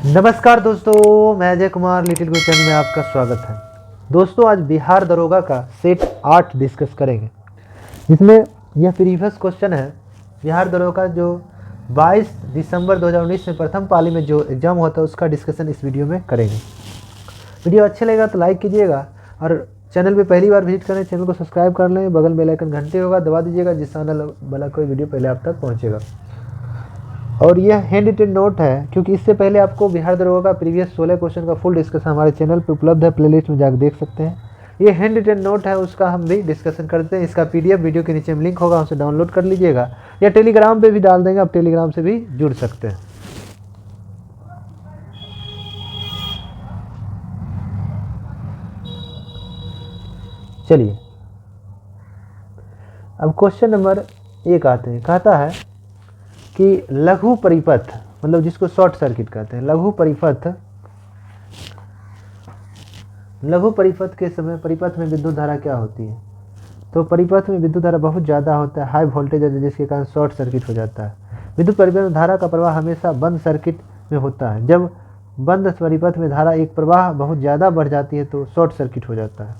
नमस्कार दोस्तों, मैं अजय कुमार लिटिल गुरु चैनल में आपका स्वागत है। दोस्तों, आज बिहार दरोगा का सेट 8 डिस्कस करेंगे, जिसमें यह प्रीवियस क्वेश्चन है। बिहार दरोगा जो 22 दिसंबर 2019 में प्रथम पाली में जो एग्ज़ाम होता है उसका डिस्कशन इस वीडियो में करेंगे। वीडियो अच्छा लगेगा तो लाइक कीजिएगा और चैनल पे पहली बार विजिट करें चैनल को सब्सक्राइब कर लें। बगल में बेल आइकन घंटे होगा दबा दीजिएगा, जिस चैनल वाला कोई वीडियो पहले आप तक पहुँचेगा। और यह हैंड रिटेन नोट है, क्योंकि इससे पहले आपको बिहार दरोगा का प्रीवियस 16 क्वेश्चन का फुल डिस्कशन हमारे चैनल पे उपलब्ध है, प्लेलिस्ट में जाकर देख सकते हैं। ये हैंड रिटेन नोट है, उसका हम भी डिस्कशन करते हैं। इसका पीडीएफ वीडियो के नीचे में लिंक होगा, उसे डाउनलोड कर लीजिएगा, या टेलीग्राम पे भी डाल देंगे, आप टेलीग्राम से भी जुड़ सकते हैं। चलिए, अब क्वेश्चन नंबर 1 आते हैं। कहता है कि लघु परिपथ, मतलब जिसको शॉर्ट सर्किट कहते हैं, लघु परिपथ के समय परिपथ में विद्युत धारा क्या होती है? तो परिपथ में विद्युत धारा बहुत ज़्यादा होता है, हाई वोल्टेज है, जिसके कारण शॉर्ट सर्किट हो जाता है। विद्युत परिपथ में धारा का प्रवाह हमेशा बंद सर्किट में होता है। जब बंद परिपथ में धारा एक प्रवाह बहुत ज़्यादा बढ़ जाती है तो शॉर्ट सर्किट हो जाता है,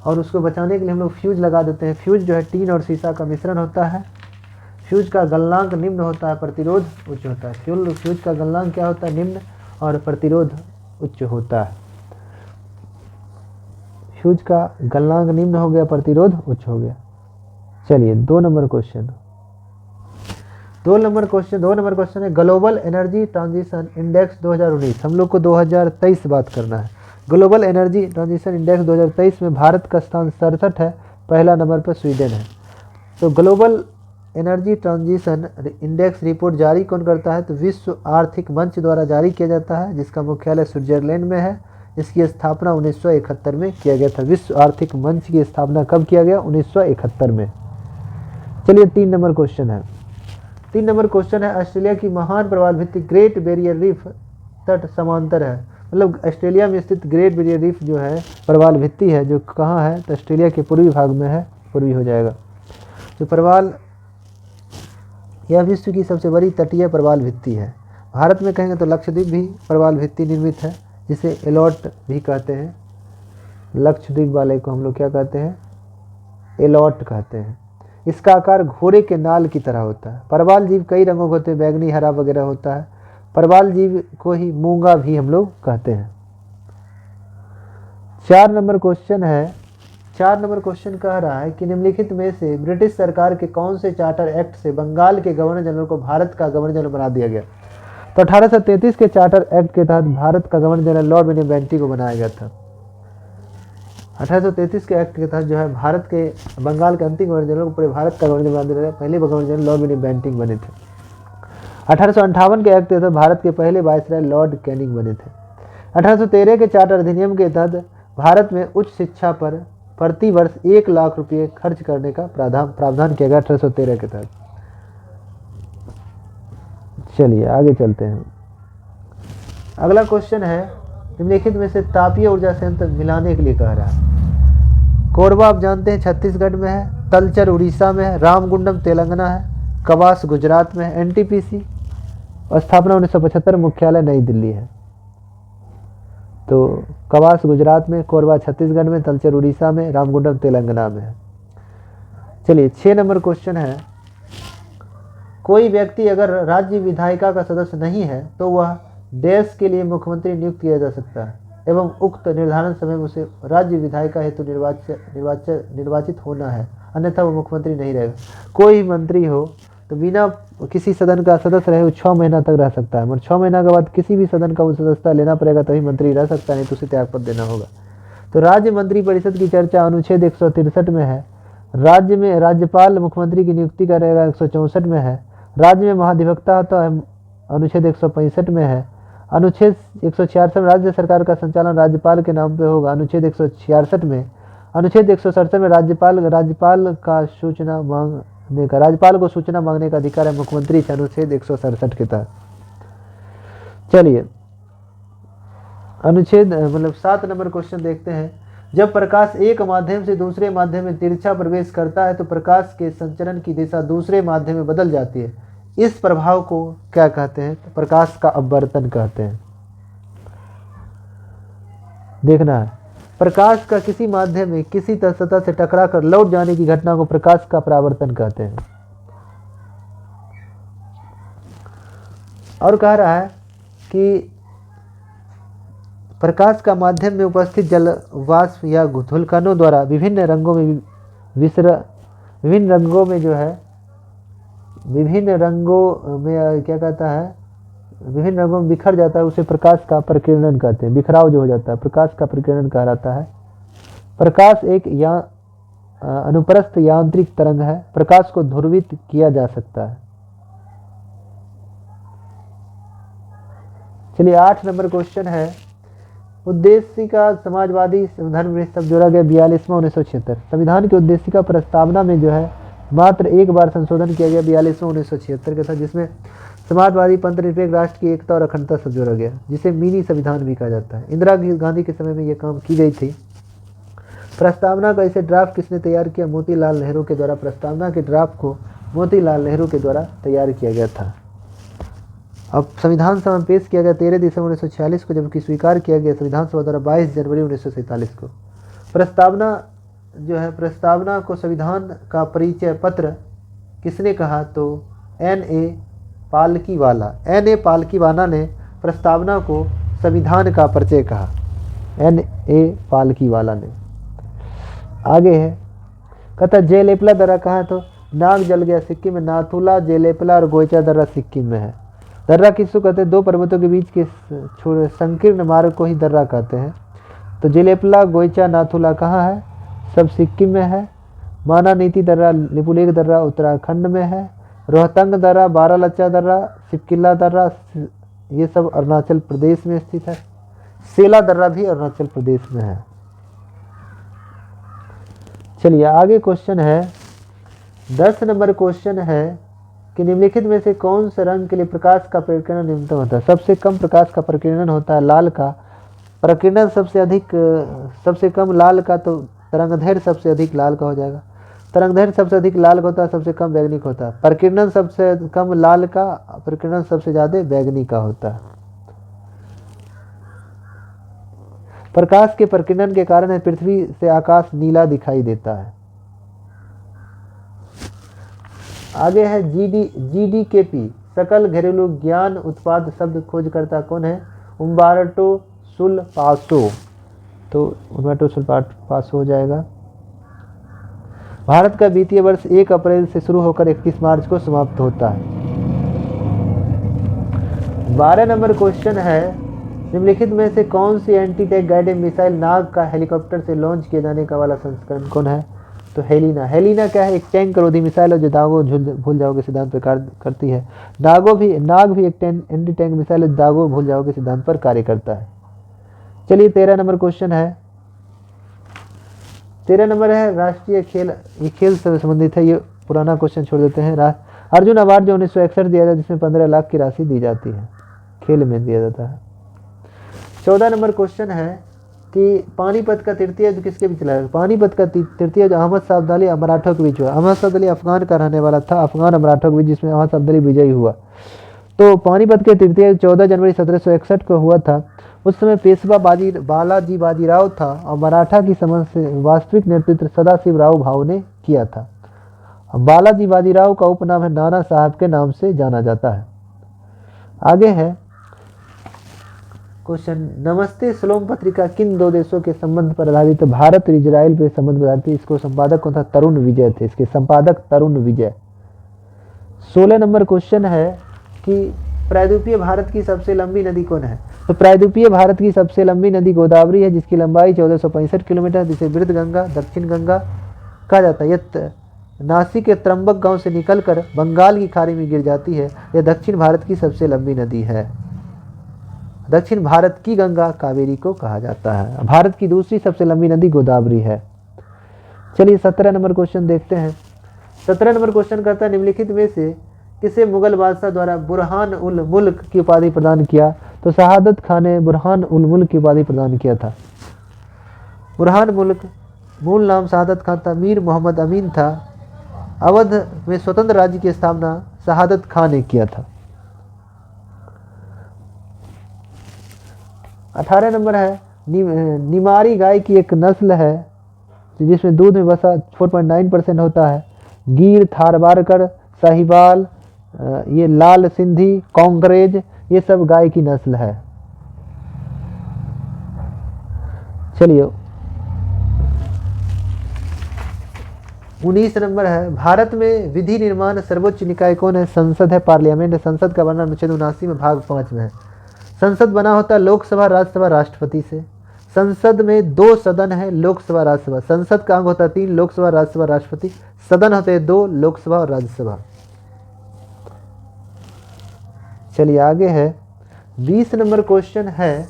और उसको बचाने के लिए हम लोग फ्यूज लगा देते हैं। फ्यूज जो है टीन और शीशा का मिश्रण होता है। फ्यूज का गलनांक निम्न होता है, प्रतिरोध उच्च होता है। फ्यूज का गलनांक क्या होता है? निम्न, और प्रतिरोध उच्च होता है। फ्यूज का गलनांक निम्न हो गया, प्रतिरोध उच्च हो गया। चलिए, 2 नंबर क्वेश्चन है ग्लोबल एनर्जी ट्रांजिशन इंडेक्स 2019। हम लोग को 2023 बात करना है। ग्लोबल एनर्जी ट्रांजिशन इंडेक्स 2023 में भारत का स्थान 67 है, पहला नंबर पर स्वीडन है। तो global energy transition index report जारी कौन करता है? तो विश्व आर्थिक मंच द्वारा जारी किया जाता है, जिसका मुख्यालय स्विट्जरलैंड में है। इसकी स्थापना 1971 में किया गया था। विश्व आर्थिक मंच की स्थापना कब किया गया? 1971 में। चलिए, 3 नंबर क्वेश्चन है ऑस्ट्रेलिया की महान प्रवाल भित्ति ग्रेट बैरियर रीफ तट समांतर है। मतलब ऑस्ट्रेलिया में स्थित ग्रेट बैरियर रीफ जो है प्रवाल भित्ति है, जो कहाँ है? तो ऑस्ट्रेलिया के पूर्वी भाग में है, पूर्वी हो जाएगा। तो प्रवाल, यह विश्व की सबसे बड़ी तटीय प्रवाल भित्ति है। भारत में कहेंगे तो लक्षद्वीप भी प्रवाल भित्ति निर्मित है, जिसे एलॉट भी कहते हैं। लक्षद्वीप वाले को हम लोग क्या कहते हैं? एलॉट कहते हैं। इसका आकार घोड़े के नाल की तरह होता है। प्रवाल जीव कई रंगों के होते हैं, बैगनी, हरा वगैरह होता है। प्रवाल जीव को ही मूंगा भी हम लोग कहते हैं। 4 नंबर क्वेश्चन कह रहा है कि निम्नलिखित में से ब्रिटिश सरकार के कौन से चार्टर एक्ट से बंगाल के गवर्नर जनरल को भारत का गवर्नर जनरल बना दिया गया? तो 1833 के चार्टर एक्ट के तहत भारत का गवर्नर जनरल लॉर्ड माउंटबेटन को बनाया गया था। 1833 के एक्ट के तहत जो है भारत के बंगाल के अंतिम गवर्नर जनरल को पूरे भारत का गवर्नर बना दिया गया। पहले गवर्नर जनरल लॉर्ड माउंटबेटन बने थे। 1858 के एक्ट के तहत भारत के पहले वायसराय लॉर्ड कैनिंग बने थे। 1813 के चार्टर अधिनियम के तहत भारत में उच्च शिक्षा पर प्रति वर्ष 1 लाख रुपये खर्च करने का प्रावधान किया गया 1813 के तहत। चलिए, आगे चलते हैं। अगला क्वेश्चन है निम्नलिखित में से तापीय ऊर्जा संयंत्र मिलाने के लिए कह रहा है। कोरबा आप जानते हैं छत्तीसगढ़ में है, तलचर उड़ीसा में है, रामगुंडम तेलंगाना है, कवास गुजरात में है। एनटीपीसी स्थापना 1975, मुख्यालय नई दिल्ली है। तो कवास गुजरात में, कोरबा छत्तीसगढ़ में, तलचर उड़ीसा में, रामगुंडम तेलंगाना में है। चलिए, 6 नंबर क्वेश्चन है कोई व्यक्ति अगर राज्य विधायिका का सदस्य नहीं है तो वह देश के लिए मुख्यमंत्री नियुक्त किया जा सकता है, एवं उक्त निर्धारण समय में उसे राज्य विधायिका हेतु निर्वाचित होना है, अन्यथा वो मुख्यमंत्री नहीं रहेगा। कोई मंत्री हो तो बिना किसी सदन का सदस्य रहे वो 6 महीना तक रह सकता है, मगर 6 महीना के बाद किसी भी सदन का सदस्यता लेना पड़ेगा, तभी मंत्री रह सकता है, नहीं तो उसे त्यागपत्र देना होगा। तो राज्य मंत्री परिषद की चर्चा अनुच्छेद 163 में है। राज्य में राज्यपाल मुख्यमंत्री की नियुक्ति करेगा 164 में है। राज्य में महाधिवक्ता होता है, अनुच्छेद 165 में है। अनुच्छेद 166 में राज्य सरकार का संचालन राज्यपाल के नाम पे होगा, अनुच्छेद 166 में। अनुच्छेद 167 में राज्यपाल को सूचना मांगने का अधिकार है मुख्यमंत्री से, अनुच्छेद 167 के तहत। चलिए, अनुच्छेद 7 नंबर क्वेश्चन देखते हैं। जब प्रकाश एक माध्यम से दूसरे माध्यम में तिरछा प्रवेश करता है तो प्रकाश के संचरण की दिशा दूसरे माध्यम में बदल जाती है। इस प्रभाव को क्या कहते हैं? तो प्रकाश का अपवर्तन कहते हैं। देखना है, प्रकाश का किसी माध्यम में किसी सतह से टकराकर लौट जाने की घटना को प्रकाश का परावर्तन कहते हैं। और कह रहा है कि प्रकाश का माध्यम में उपस्थित जल वाष्प या धूलकणों द्वारा विभिन्न रंगों में क्या कहता है, विभिन्न रंगों में बिखर जाता है, उसे प्रकाश का प्रकीर्णन कहते हैं। बिखराव जो हो जाता है, प्रकाश का प्रकीर्णन कहलाता है। प्रकाश एक अनुप्रस्थ यांत्रिक तरंग है। प्रकाश को ध्रुवित किया जा सकता है। चलिए 8 नंबर क्वेश्चन है, उद्देशिका समाजवादी संविधान में शब्द जोड़ा गया 42वां 1976। संविधान की उद्देशिका प्रस्तावना में जो है मात्र एक बार संशोधन किया गया 42वां 1976 के साथ, जिसमें समाजवादी पंथ निरपेक्ष राष्ट्र की एकता और अखंडता शब्द जोड़ा गया, जिसे मिनी संविधान भी कहा जाता है। इंदिरा गांधी के समय में यह काम की गई थी। प्रस्तावना का इसे ड्राफ्ट किसने तैयार किया? मोतीलाल नेहरू के द्वारा। प्रस्तावना के ड्राफ्ट को मोतीलाल नेहरू के द्वारा तैयार किया गया था। अब संविधान सभा में पेश किया गया 13 दिसंबर 1946 को, जबकि स्वीकार किया गया संविधान सभा द्वारा 22 जनवरी 1947 को। प्रस्तावना जो है, प्रस्तावना को संविधान का परिचय पत्र किसने कहा? तो N.A. पालकीवाला। N.A. पालकीवाला ने प्रस्तावना को संविधान का परिचय कहा। N.A. पालकीवाला ने। आगे है, कहता जेलेपला दर्रा कहाँ है? तो नाग जल गया सिक्किम में। नाथुला, जेलेपला और गोइचा दर्रा सिक्किम में है। दर्रा किसको कहते हैं? दो पर्वतों के बीच के संकीर्ण मार्ग को ही दर्रा कहते हैं। तो जेलेपला, गोइचा, नाथुला कहाँ है? सब सिक्किम में है। माना नीति दर्रा, लिपुलेख दर्रा उत्तराखंड में है। रोहतंग दर्रा, बारालच्चा दर्रा, सिपकिल्ला दर्रा, ये सब अरुणाचल प्रदेश में स्थित है। सेला दर्रा भी अरुणाचल प्रदेश में है। चलिए आगे क्वेश्चन है, 10 नंबर क्वेश्चन है कि निम्नलिखित में से कौन से रंग के लिए प्रकाश का प्रकीर्णन न्यूनतम होता है? सबसे कम प्रकाश का प्रकीर्णन होता है लाल का। प्रकीर्णन सबसे कम लाल का, तो तरंगदैर्घ्य सबसे अधिक लाल का हो जाएगा। तरंगदैर्घ्य सबसे अधिक लाल का होता है, सबसे कम बैंगनी का होता है। प्रकीर्णन सबसे कम लाल का, प्रकीर्णन सबसे ज्यादा बैंगनी का होता है। प्रकाश के प्रकीर्णन के कारण पृथ्वी से आकाश नीला दिखाई देता है। आगे है GDKP, सकल घरेलू ज्ञान उत्पाद शब्द खोजकर्ता कौन है? उम्बार्टो सुलपासो। तो उम्बार्टो सुलपासो हो जाएगा। भारत का वित्तीय वर्ष 1 अप्रैल से शुरू होकर 31 मार्च को समाप्त होता है। 12 नंबर क्वेश्चन है, निम्नलिखित में से कौन सी एंटी टैंक गाइडेड मिसाइल नाग का हेलीकॉप्टर से लॉन्च किए जाने का वाला संस्करण कौन है? तो हेलिना। हेलिना क्या है? एक टैंक रोधी मिसाइल है जो दागो भूल जाओगे सिद्धांत पर कार्य करती है। नाग भी एक एंटी टैंक मिसाइल है, दागो भूल जाओगे सिद्धांत पर कार्य करता है। चलिए 13 नंबर क्वेश्चन है। 13 नंबर है राष्ट्रीय खेल, ये खेल से संबंधित है, ये पुराना क्वेश्चन छोड़ देते हैं। अर्जुन अवार्ड जो 1961 दिया जाता है, जिसमें 15 लाख की राशि दी जाती है, खेल में दिया जाता है। 14 नंबर क्वेश्चन है कि पानीपत का तृतीय युद्ध किसके बीच लड़ा? पानीपत का तृतीय युद्ध अहमद शाह अब्दाली और मराठों के बीच हुआ। अहमद शाह अब्दाली अफगान का रहने वाला था, अफगान और मराठों के बीच, जिसमें अहमद शाह अब्दाली विजयी हुआ। तो पानीपत के तृतीय युद्ध 14 जनवरी 1761 को हुआ था। उस समय पेशवा बालाजी बाजीराव था और मराठा की समझ से वास्तविक नेतृत्व सदाशिव राव भाव ने किया था। बालाजी बाजीराव का उपनाम है नाना साहब के नाम से जाना जाता है। आगे है क्वेश्चन, नमस्ते श्लोम पत्रिका किन दो देशों के संबंध पर आधारित? भारत और इजराइल पे संबंध पर आधारित। इसको संपादक कौन था? तरुण विजय थे, इसके संपादक तरुण विजय। 16 नंबर क्वेश्चन है कि प्रायद्वीपीय भारत की सबसे लंबी नदी कौन है? तो प्रायद्वीपीय भारत की सबसे लंबी नदी गोदावरी है, जिसकी लंबाई 1465 किलोमीटर, जिसे वृद्ध गंगा, दक्षिण गंगा कहा जाता है। यह नासिक के त्रंबक गांव से निकलकर बंगाल की खाड़ी में गिर जाती है। यह दक्षिण भारत की सबसे लंबी नदी है। दक्षिण भारत की गंगा कावेरी को कहा जाता है। भारत की दूसरी सबसे लंबी नदी गोदावरी है। चलिए 17 नंबर क्वेश्चन देखते हैं। 17 नंबर क्वेश्चन कहता है, निम्नलिखित में से किसे मुगल बादशाह द्वारा बुरहान उल मुल्क की उपाधि प्रदान किया? तो शहादत खान ने बुरहान उल मुल्क की उपाधि प्रदान किया था। बुरहान मुल्क मूल नाम शहादत खान था, मीर मोहम्मद अमीन था। अवध में स्वतंत्र राज्य की स्थापना शहादत खान ने किया था। 18 नंबर है, निमारी गाय की एक नस्ल है जिसमें दूध में वसा 4.9% होता है। गिर, थारवारकर, साहिवाल, ये लाल सिंधी, कांकरेज, ये सब गाय की नस्ल है। चलिए 19 नंबर है, भारत में विधि निर्माण सर्वोच्च निकाय कौन है? संसद है, पार्लियामेंट है। संसद का वर्णन अनुच्छेद 79 में भाग 5 में है। संसद बना होता है लोकसभा, राज्यसभा, राष्ट्रपति से। संसद में 2 सदन है, लोकसभा, राज्यसभा। संसद का अंग होता है 3, लोकसभा, राज्यसभा, राष्ट्रपति। सदन होते हैं 2, लोकसभा और राज्यसभा। चलिए आगे है, 20 नंबर क्वेश्चन है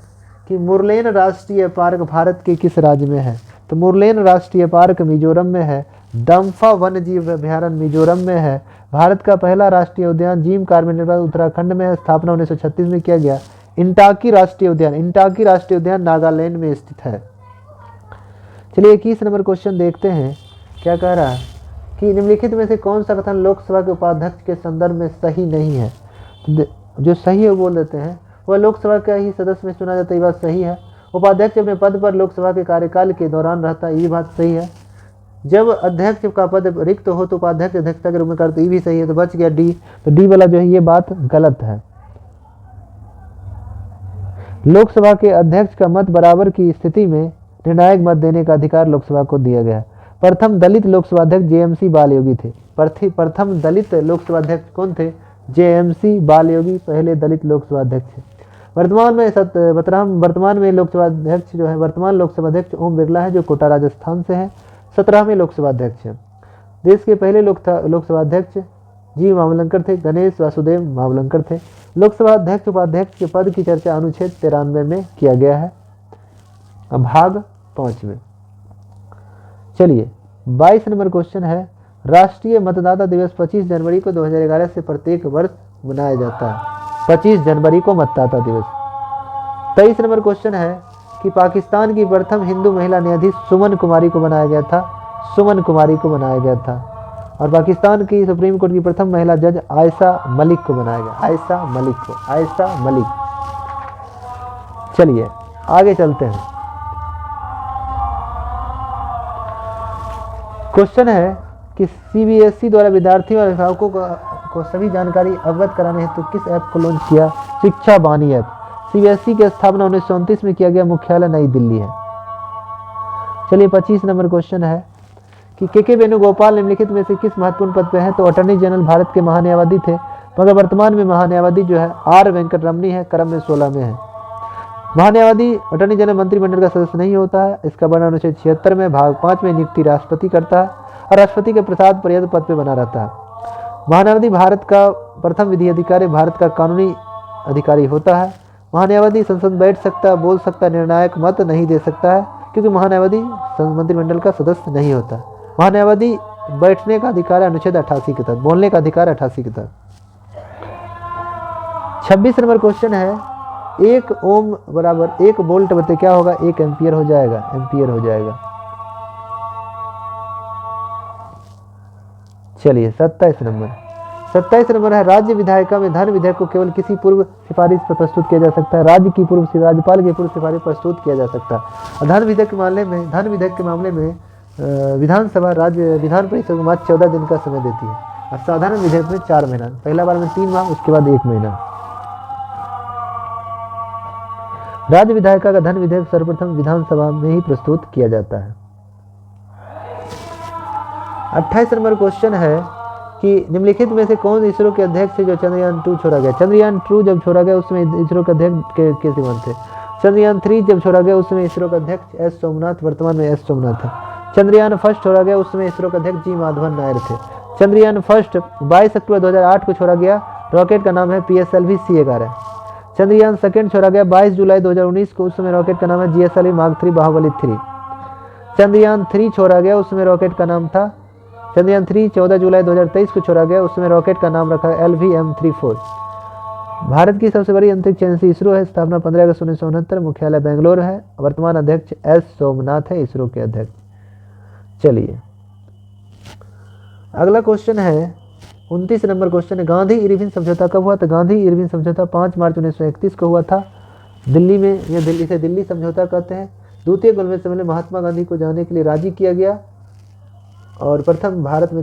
कि मुरलेन राष्ट्रीय पार्क भारत के किस राज्य में है? तो मुरलेन राष्ट्रीय पार्क मिजोरम में है। दम्फा वन्यजीव अभ्यारण्य मिजोरम में है। भारत का पहला राष्ट्रीय उद्यान जिम कार्बेट उत्तराखंड में है। स्थापना 1936 में किया गया। इंटाकी राष्ट्रीय उद्यान नागालैंड में स्थित है। चलिए 21 नंबर क्वेश्चन देखते हैं, क्या कह रहा है कि निम्नलिखित में से कौन सा कथन लोकसभा के उपाध्यक्ष के संदर्भ में सही नहीं है? जो सही है वो बोल देते हैं। वह लोकसभा का ही सदस्य में चुना जाता है, ये बात सही है। उपाध्यक्ष अपने पद पर लोकसभा के कार्यकाल के दौरान रहता है, ये बात सही है। जब अध्यक्ष का पद रिक्त हो तो उपाध्यक्ष अध्यक्षता के रूप में करते, ये भी सही है। तो बच गया डी, तो डी वाला जो है ये बात गलत है। लोकसभा के अध्यक्ष का मत बराबर की स्थिति में निर्णायक मत देने का अधिकार लोकसभा को दिया गया। प्रथम दलित लोकसभा अध्यक्ष जेएमसी बालयोगी थे। प्रथम दलित लोकसभा अध्यक्ष कौन थे? जेएमसी बालयोगी पहले दलित लोकसभा अध्यक्ष थे। वर्तमान में लोकसभा अध्यक्ष जो है, वर्तमान लोकसभा अध्यक्ष ओम बिरला है जो कोटा राजस्थान से है। 17वें लोकसभा अध्यक्ष हैं। देश के पहले लोकसभा अध्यक्ष जी मावलंकर थे। गणेश वासुदेव मावलंकर थे। लोकसभा अध्यक्ष उपाध्यक्ष के पद की चर्चा अनुच्छेद 93 में किया गया है, भाग 5 में। चलिए 22 नंबर क्वेश्चन है, राष्ट्रीय मतदाता दिवस 25 जनवरी को 2011 से प्रत्येक वर्ष मनाया जाता है। 25 जनवरी को मतदाता दिवस। 23 नंबर क्वेश्चन है कि पाकिस्तान की प्रथम हिंदू महिला न्यायाधीश सुमन कुमारी को बनाया गया था। सुमन कुमारी को बनाया गया था। और पाकिस्तान की सुप्रीम कोर्ट की प्रथम महिला जज आयशा मलिक को बनाया गया। आयशा मलिक। चलिए आगे चलते हैं। क्वेश्चन है कि सीबीएसई द्वारा विद्यार्थियों और अभिभावकों को सभी जानकारी अवगत कराने हेतु किस ऐप को लॉन्च किया? शिक्षा बानी ऐप। सीबीएसई की स्थापना 1929 में किया गया। मुख्यालय नई दिल्ली है। चलिए 25 नंबर क्वेश्चन है कि के वेणुगोपाल निम्नलिखित में से किस महत्वपूर्ण पद पे हैं? तो अटॉर्नी जनरल भारत के महान्यायवादी थे, मगर वर्तमान में महान्यायवादी जो है आर वेंकटरमणी है, क्रम में 16 में है। महान्यायवादी अटॉर्नी जनरल मंत्रिमंडल का सदस्य नहीं होता है। इसका वर्णन अनुच्छेद 76 में भाग 5 में नियुक्ति राष्ट्रपति करता है और राष्ट्रपति के प्रसाद पर्याप्त पद पे बना रहता है। महान्यायवादी भारत का प्रथम विधि अधिकारी, भारत का कानूनी अधिकारी होता है। महान्यायवादी संसद बैठ सकता है, बोल सकता है, निर्णायक मत नहीं दे सकता है क्योंकि महान्यायवादी मंत्रिमंडल का सदस्य नहीं होता। महान्यायवादी बैठने का अधिकार है अनुच्छेद 88 के तहत, बोलने का अधिकार 88 के तहत। 26 नंबर क्वेश्चन है, 1 ओम बराबर 1 वोल्ट बते क्या होगा? 1 एम्पियर हो जाएगा। चलिए 27 नंबर है, राज्य विधायिका में धन विधेयक को केवल किसी पूर्व सिफारिश पर प्रस्तुत किया जा सकता है। राज्यपाल की पूर्व सिफारिश प्रस्तुत किया जा सकता है। धन विधेयक के मामले में विधानसभा राज्य विधान परिषद को मात्र 14 दिन का समय देती है और साधारण विधेयक में 4 महीना, पहला बार में 3 माह, उसके बाद 1 महीना। राज्य विधायिका का धन विधेयक सर्वप्रथम विधानसभा में ही प्रस्तुत किया जाता है। 28 नंबर क्वेश्चन है कि निम्नलिखित में से कौन इसरो के अध्यक्ष थे जो चंद्रयान 2 छोड़ा गया? चंद्रयान 2 जब छोड़ा गया उसमें इसरो के अध्यक्ष के सिवन थे। चंद्रयान 3 जब छोड़ा गया उसमें इसरो का अध्यक्ष एस सोमनाथ, वर्तमान में एस सोमनाथ है। चंद्रयान 1 छोड़ा गया उसमें इसरो के अध्यक्ष जी माधवन नायर थे। चंद्रयान 1 22 अक्टूबर 2008 को छोड़ा गया। रॉकेट का नाम है PSLV C11। चंद्रयान 2 छोड़ा गया 22 जुलाई 2019 को, उस समय रॉकेट का नाम है GSLV Mark 3 बाहुबली 3। चंद्रयान 3 छोड़ा गया, उसमें रॉकेट का नाम था चंद्रयान 3 14 जुलाई 2023 को छोड़ा गया, उसमें रॉकेट का नाम रखा LVM-34। भारत की सबसे बड़ी अंतरिक्ष एजेंसी इसरो है। स्थापना 15 अगस्त 1969, मुख्यालय बेंगलोर है। वर्तमान अध्यक्ष एस सोमनाथ है, इसरो के अध्यक्ष। चलिए अगला क्वेश्चन है, 29 नंबर क्वेश्चन है, गांधी इरविन समझौता कब हुआ? तो गांधी इरविन समझौता 5 मार्च 1931 को हुआ था दिल्ली में। यह दिल्ली से दिल्ली समझौता कहते हैं। द्वितीय गोलमेज सम्मेलन महात्मा गांधी को जाने के लिए राजी किया गया और प्रथम भारत में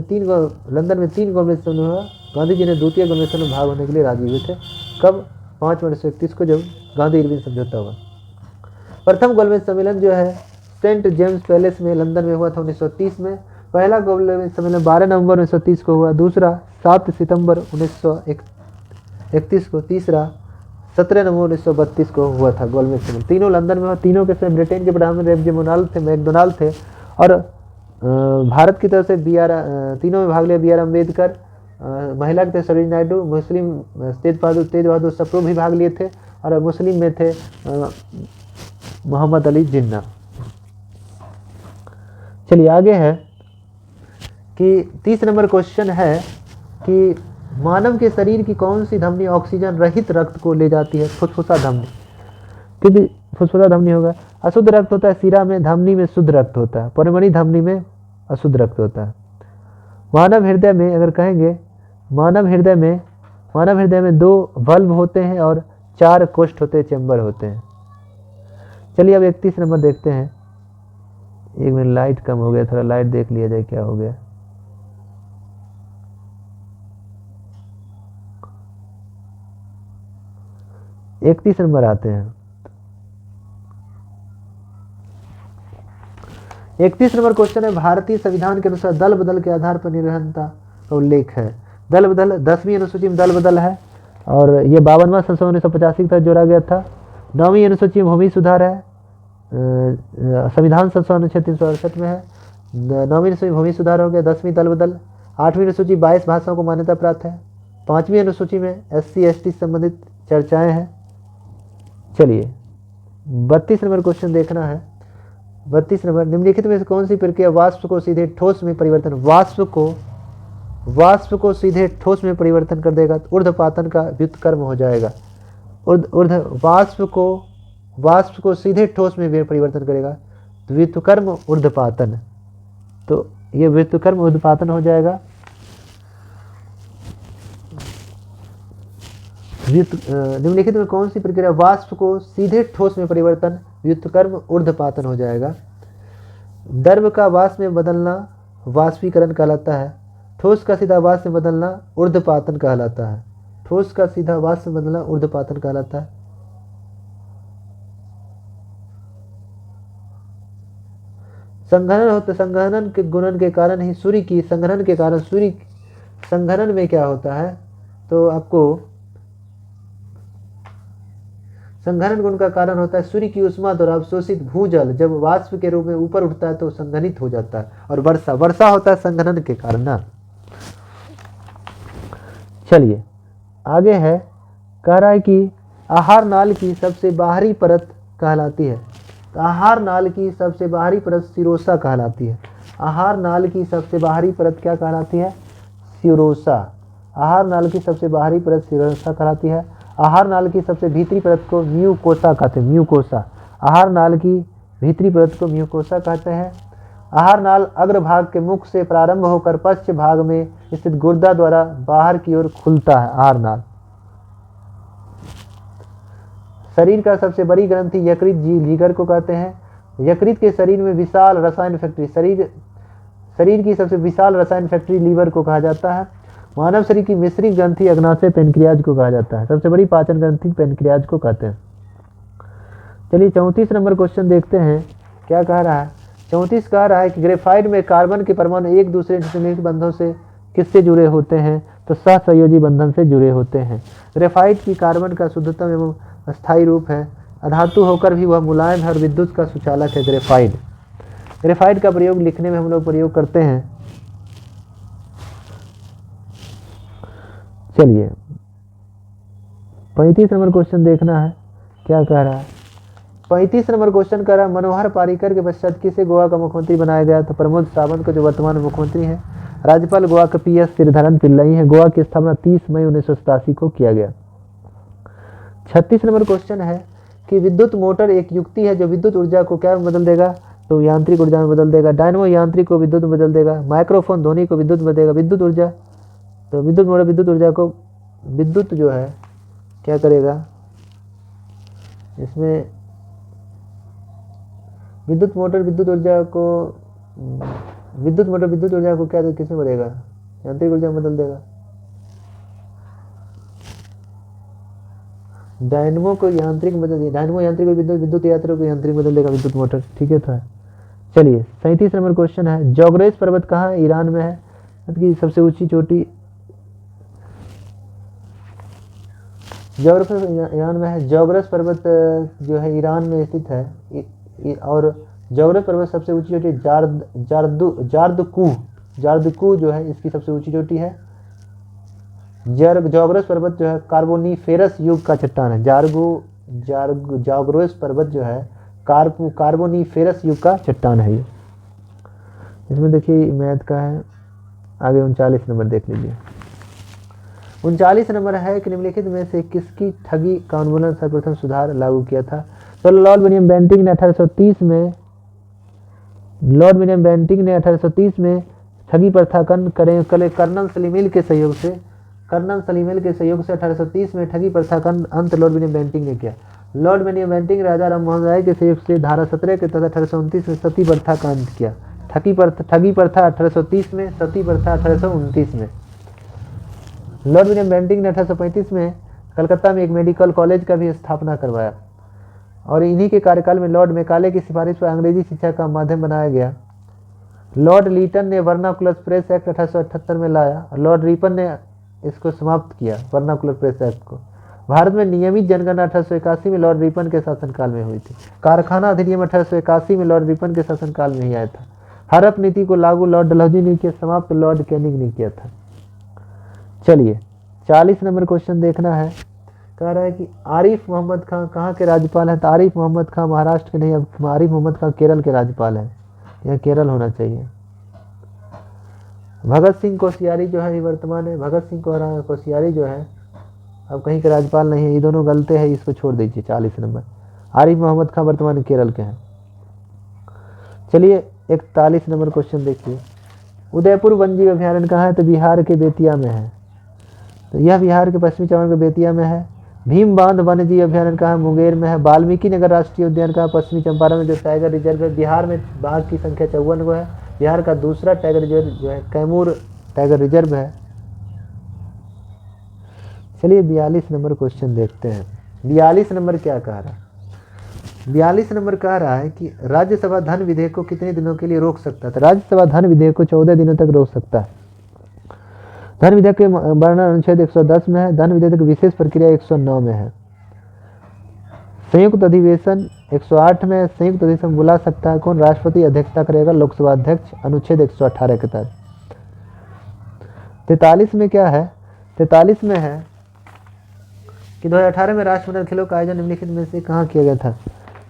लंदन में 3 गोलमेज सम्मेलन हुआ। गांधी जी ने द्वितीय गोलमेज सम्मेलन में भाग होने के लिए राजी हुए थे। कब? 5 मार्च 1931 को, जब गांधी इरविन समझौता हुआ। प्रथम गोलमेज सम्मेलन जो है सेंट जेम्स पैलेस में लंदन में हुआ था 1930 में। पहला गोलमेज सम्मेलन 12 नवंबर 1930 को हुआ, दूसरा 7 सितंबर 1931 को, तीसरा 17 नवंबर 1932 को हुआ था गोलमेज सम्मेलन। तीनों लंदन में हुआ। तीनों के साथ ब्रिटेन के प्रधानमंत्री मैकडोनाल्ड थे और भारत की तरफ से तीनों में भाग लिया बी आर अम्बेडकर, महिला के थे सरोजिनी नायडू, मुस्लिम तेज बहादुर सप्रू भी भाग लिए थे और मुस्लिम में थे मोहम्मद अली जिन्ना। चलिए आगे है कि 30 नंबर क्वेश्चन है कि मानव के शरीर की कौन सी धमनी ऑक्सीजन रहित रक्त को ले जाती है? फुफ्फुसा धमनी। क्योंकि फुफ्फुसा धमनी होगा। अशुद्ध रक्त होता है शिरा में, धमनी में शुद्ध रक्त होता है, परिमणी धमनी में अशुद्ध रक्त होता है। मानव हृदय में अगर कहेंगे, मानव हृदय में 2 वल्व होते हैं और 4 कोष्ठ होते हैं, चैम्बर होते हैं। चलिए अब 31 नंबर देखते हैं। एक मिनट, लाइट कम हो गया, थोड़ा लाइट देख लिया जाए क्या हो गया। इकतीस नंबर आते हैं। 31 नंबर क्वेश्चन है, भारतीय संविधान के अनुसार दल बदल के आधार पर निरंतरता का उल्लेख है। दल बदल 10वीं अनुसूची में दल बदल है और ये 52वां संशोधन 1985 के तहत जोड़ा गया था। 9वीं अनुसूची में भूमि सुधार है, संविधान संशोधन 368 में है। 9वीं अनुसूची भूमि सुधार हो गया। 10वीं दल बदल। 8वीं अनुसूची 22 भाषाओं को मान्यता प्राप्त है। 5वीं अनुसूची में SC ST संबंधित चर्चाएं हैं। चलिए 32 नंबर क्वेश्चन देखना है। 32 नंबर, निम्नलिखित में से कौन सी प्रक्रिया वाष्प को सीधे ठोस में परिवर्तन, वाष्प को सीधे ठोस में परिवर्तन कर देगा? ऊर्ध्वपातन का व्युत्क्रम हो जाएगा। वाष्प को सीधे ठोस में परिवर्तन करेगा, व्युत्क्रम ऊर्ध्वपातन। तो ये व्युत्क्रम ऊर्ध्वपातन हो जाएगा। निम्नलिखित में कौन सी प्रक्रिया वाष्प को सीधे ठोस में परिवर्तन, व्युत्क्रम ऊर्ध्वपातन हो जाएगा? द्रव का वाष्प में बदलना वाष्पीकरण कहलाता है। ठोस का सीधा वाष्प में बदलना ऊर्ध्वपातन कहलाता है। ठोस का सीधा वाष्प में बदलना ऊर्ध्वपातन कहलाता है। संघनन के गुणन के कारण ही संघनन में क्या होता है? तो आपको संघनन गुण का कारण होता है सूर्य की उष्मा द्वारा अवशोषित भूजल जब वाष्प के रूप में ऊपर उठता है तो संघनित हो जाता है। और वर्षा होता है संघनन के कारण ना। चलिए आगे है, कह रहा है कि आहार नाल की सबसे बाहरी परत कहलाती है। तो आहार नाल की सबसे बाहरी परत सिरोसा कहलाती है। आहार नाल की सबसे बाहरी परत क्या कहलाती है? सिरोसा। आहार नाल की सबसे बाहरी परत सिरोसा कहलाती है। आहार नाल की सबसे भीतरी परत को म्यूकोसा कहते हैं। म्यूकोसा। आहार नाल की भीतरी परत को म्यूकोसा कहते हैं। आहार नाल अग्रभाग के मुख से प्रारंभ होकर पश्च भाग में स्थित गुर्दा द्वारा बाहर की ओर खुलता है। आहार नाल। शरीर का सबसे बड़ी ग्रंथि यकृत जिगर को कहते हैं। यकृत के शरीर में विशाल रसायन फैक्ट्री, शरीर की सबसे विशाल रसायन फैक्ट्री लीवर को कहा जाता है। मानव शरीर की मिश्रित ग्रंथि अग्नाशय पेनक्रियाज को कहा जाता है। सबसे बड़ी पाचन ग्रंथि पेनक्रियाज को कहते हैं। चलिए 34 नंबर क्वेश्चन देखते हैं, क्या कह रहा है? 34 कह रहा है कि ग्रेफाइट में कार्बन के परमाणु एक दूसरे से बंधों से किससे जुड़े होते हैं? तो सहसंयोजी बंधन से जुड़े होते हैं। ग्रेफाइट की कार्बन का शुद्धतम एवं अस्थायी रूप है। अधातु होकर भी वह मुलायम है और विद्युत का सुचालक है। ग्रेफाइट का प्रयोग लिखने में हम लोग प्रयोग करते हैं। चलिए 35 नंबर क्वेश्चन देखना है, क्या कह रहा है? 35 नंबर क्वेश्चन कह रहा है, मनोहर पारिकर के पश्चात किसे गोवा का मुख्यमंत्री बनाया गया? तो प्रमोद सावंत को, जो वर्तमान मुख्यमंत्री हैं। राज्यपाल गोवा का PS श्रीधरन पिल्लई है। गोवा की स्थापना 30 मई 1987 को किया गया। 36 नंबर क्वेश्चन है कि विद्युत मोटर एक युक्ति है जो विद्युत ऊर्जा को क्या में बदल देगा? तो यांत्रिक ऊर्जा में बदल देगा। डायनमो यांत्रिक को विद्युत में बदल देगा। माइक्रोफोन ध्वनि को विद्युत में बदलेगा। विद्युत ऊर्जा तो विद्युत मोटर विद्युत ऊर्जा को विद्युत जो है क्या करेगा, इसमें विद्युत मोटर विद्युत ऊर्जा को क्या किसमें बदलेगा, यांत्रिक ऊर्जा में बदल देगा। डायनमो को यांत्रिक बदल दिया, डायनमो यांत्रिक विद्युत यात्रा को यांत्रिक बदल देगा विद्युत मोटर। ठीक है, तो है। चलिए 37 नंबर क्वेश्चन है, जोग्रेस पर्वत कहाँ ईरान में है, मतलब सबसे ऊंची चोटी जोग्रेस ईरान में है। जोग्रेस पर्वत जो है ईरान में स्थित है और जोग्रेस पर्वत सबसे ऊंची चोटी जार्दकू जो है इसकी सबसे ऊंची चोटी है। जोग्रेस पर्वत जो है कार्बोनीफेरस युग का चट्टान है। जोग्रेस पर्वत जो है कार्बोनीफेरस युग का चट्टान है ये। इसमें देखिए मैथ का है आगे 39 नंबर देख लीजिए। 39 नंबर है कि निम्नलिखित में से किसकी ठगी का उन्मूलन सर्वप्रथम सुधार लागू किया था। तो लॉर्ड विलियम बेंटिंक ने 1830 में ठगी प्रथा कर्नल सलीमेल के सहयोग से 1830 में ठगी प्रथा का अंत लॉर्ड विलियम बेंटिंक ने किया। लॉर्ड विलियम बेंटिंक राजा राम मोहन राय के सहयोग से धारा 17 के तहत 1829 में सती प्रथा का अंत किया। ठगी प्रथा 1830 में, सती प्रथा 1829 में। लॉर्ड विलियम बेंटिंक ने 1835 में कलकत्ता में एक मेडिकल कॉलेज का भी स्थापना करवाया और इन्हीं के कार्यकाल में लॉर्ड मैकाले की सिफारिश पर अंग्रेजी शिक्षा का माध्यम बनाया गया। लॉर्ड लीटन ने वर्नाकुलर प्रेस एक्ट 1878 में लाया और लॉर्ड रिपन ने इसको समाप्त किया वर्नाकुलर प्रेस एक्ट को। भारत में नियमित जनगणना 1881 में लॉर्ड रिपन के शासनकाल में हुई थी। कारखाना अधिनियम 1881 में लॉर्ड रिपन के शासनकाल में ही आया था। हड़प नीति को लागू लॉर्ड डलहौजी ने किया, समाप्त लॉर्ड कैनिंग ने किया था। चलिए 40 नंबर क्वेश्चन देखना है। कह रहा है कि आरिफ मोहम्मद खां कहाँ के राज्यपाल हैं। तो आरिफ मोहम्मद खां महाराष्ट्र के नहीं, अब आरिफ मोहम्मद खां केरल के राज्यपाल हैं। यह केरल होना चाहिए। भगत सिंह कोश्यारी जो है वर्तमान है, भगत सिंह कोश्यारी जो है अब कहीं के राज्यपाल नहीं है। ये दोनों गलते हैं, इसको छोड़ दीजिए। 40 नंबर आरिफ मोहम्मद खां वर्तमान केरल के हैं। चलिए 41 नंबर क्वेश्चन देखिए। उदयपुर वन्यजीव अभयारण्य कहाँ है। तो बिहार के बेतिया में है। तो यह बिहार के पश्चिमी चंपारण के बेतिया में है। भीम बांध वन्यजीव अभयारण्य कहाँ है। मुंगेर में है। वाल्मीकि नगर राष्ट्रीय उद्यान कहाँ, पश्चिमी चंपारण में जो टाइगर रिजर्व है। बिहार में बाघ की संख्या 54 को है। बिहार का दूसरा टाइगर रिजर्व जो है कैमूर टाइगर रिजर्व है। चलिए 42 नंबर क्वेश्चन देखते हैं। 42 नंबर क्या कह रहा है। 42 नंबर कह रहा है कि राज्यसभा धन विधेयक को कितने दिनों के लिए रोक सकता है। तो राज्यसभा धन विधेयक को 14 दिनों तक रोक सकता है। धन विधेयक के वर्णन अनुच्छेद 110 में है। धन विधेयक की विशेष प्रक्रिया 109 में है। संयुक्त अधिवेशन 108 में। संयुक्त अधिवेशन बुला सकता है कौन, राष्ट्रपति अध्यक्षता करेगा, लोकसभा अध्यक्ष, अनुच्छेद 118 के तहत। 43 में क्या है। 43 में है कि 2018 में राष्ट्रमंडल खेलों का आयोजन निम्नलिखित में से कहाँ किया गया था।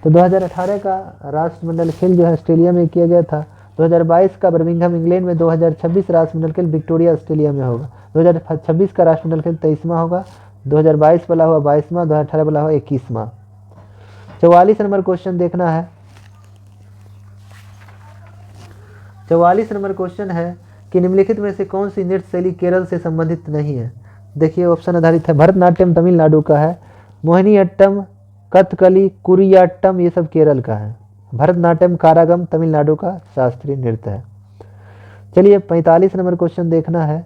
तो 2018 का राष्ट्रमंडल खेल जो है ऑस्ट्रेलिया में किया गया था। 2022 का बर्मिंघम इंग्लैंड में, 2026 राष्ट्रमंडल खेल विक्टोरिया ऑस्ट्रेलिया में होगा। 2026 का राष्ट्रमंडल खेल 23वां होगा। 2022 वाला हुआ 22वां, 2018 वाला हुआ 21वां। 44 नंबर क्वेश्चन देखना है। 44 नंबर क्वेश्चन है कि निम्नलिखित में से कौन सी नृत्य शैली केरल से संबंधित नहीं है। देखिए ऑप्शन आधारित है। भरतनाट्यम तमिलनाडु का है। मोहिनीअट्टम, कथकली, कुरियाट्टम ये सब केरल का है। भरतनाट्यम कारागम तमिलनाडु का शास्त्रीय नृत्य है। चलिए 45 नंबर क्वेश्चन देखना है।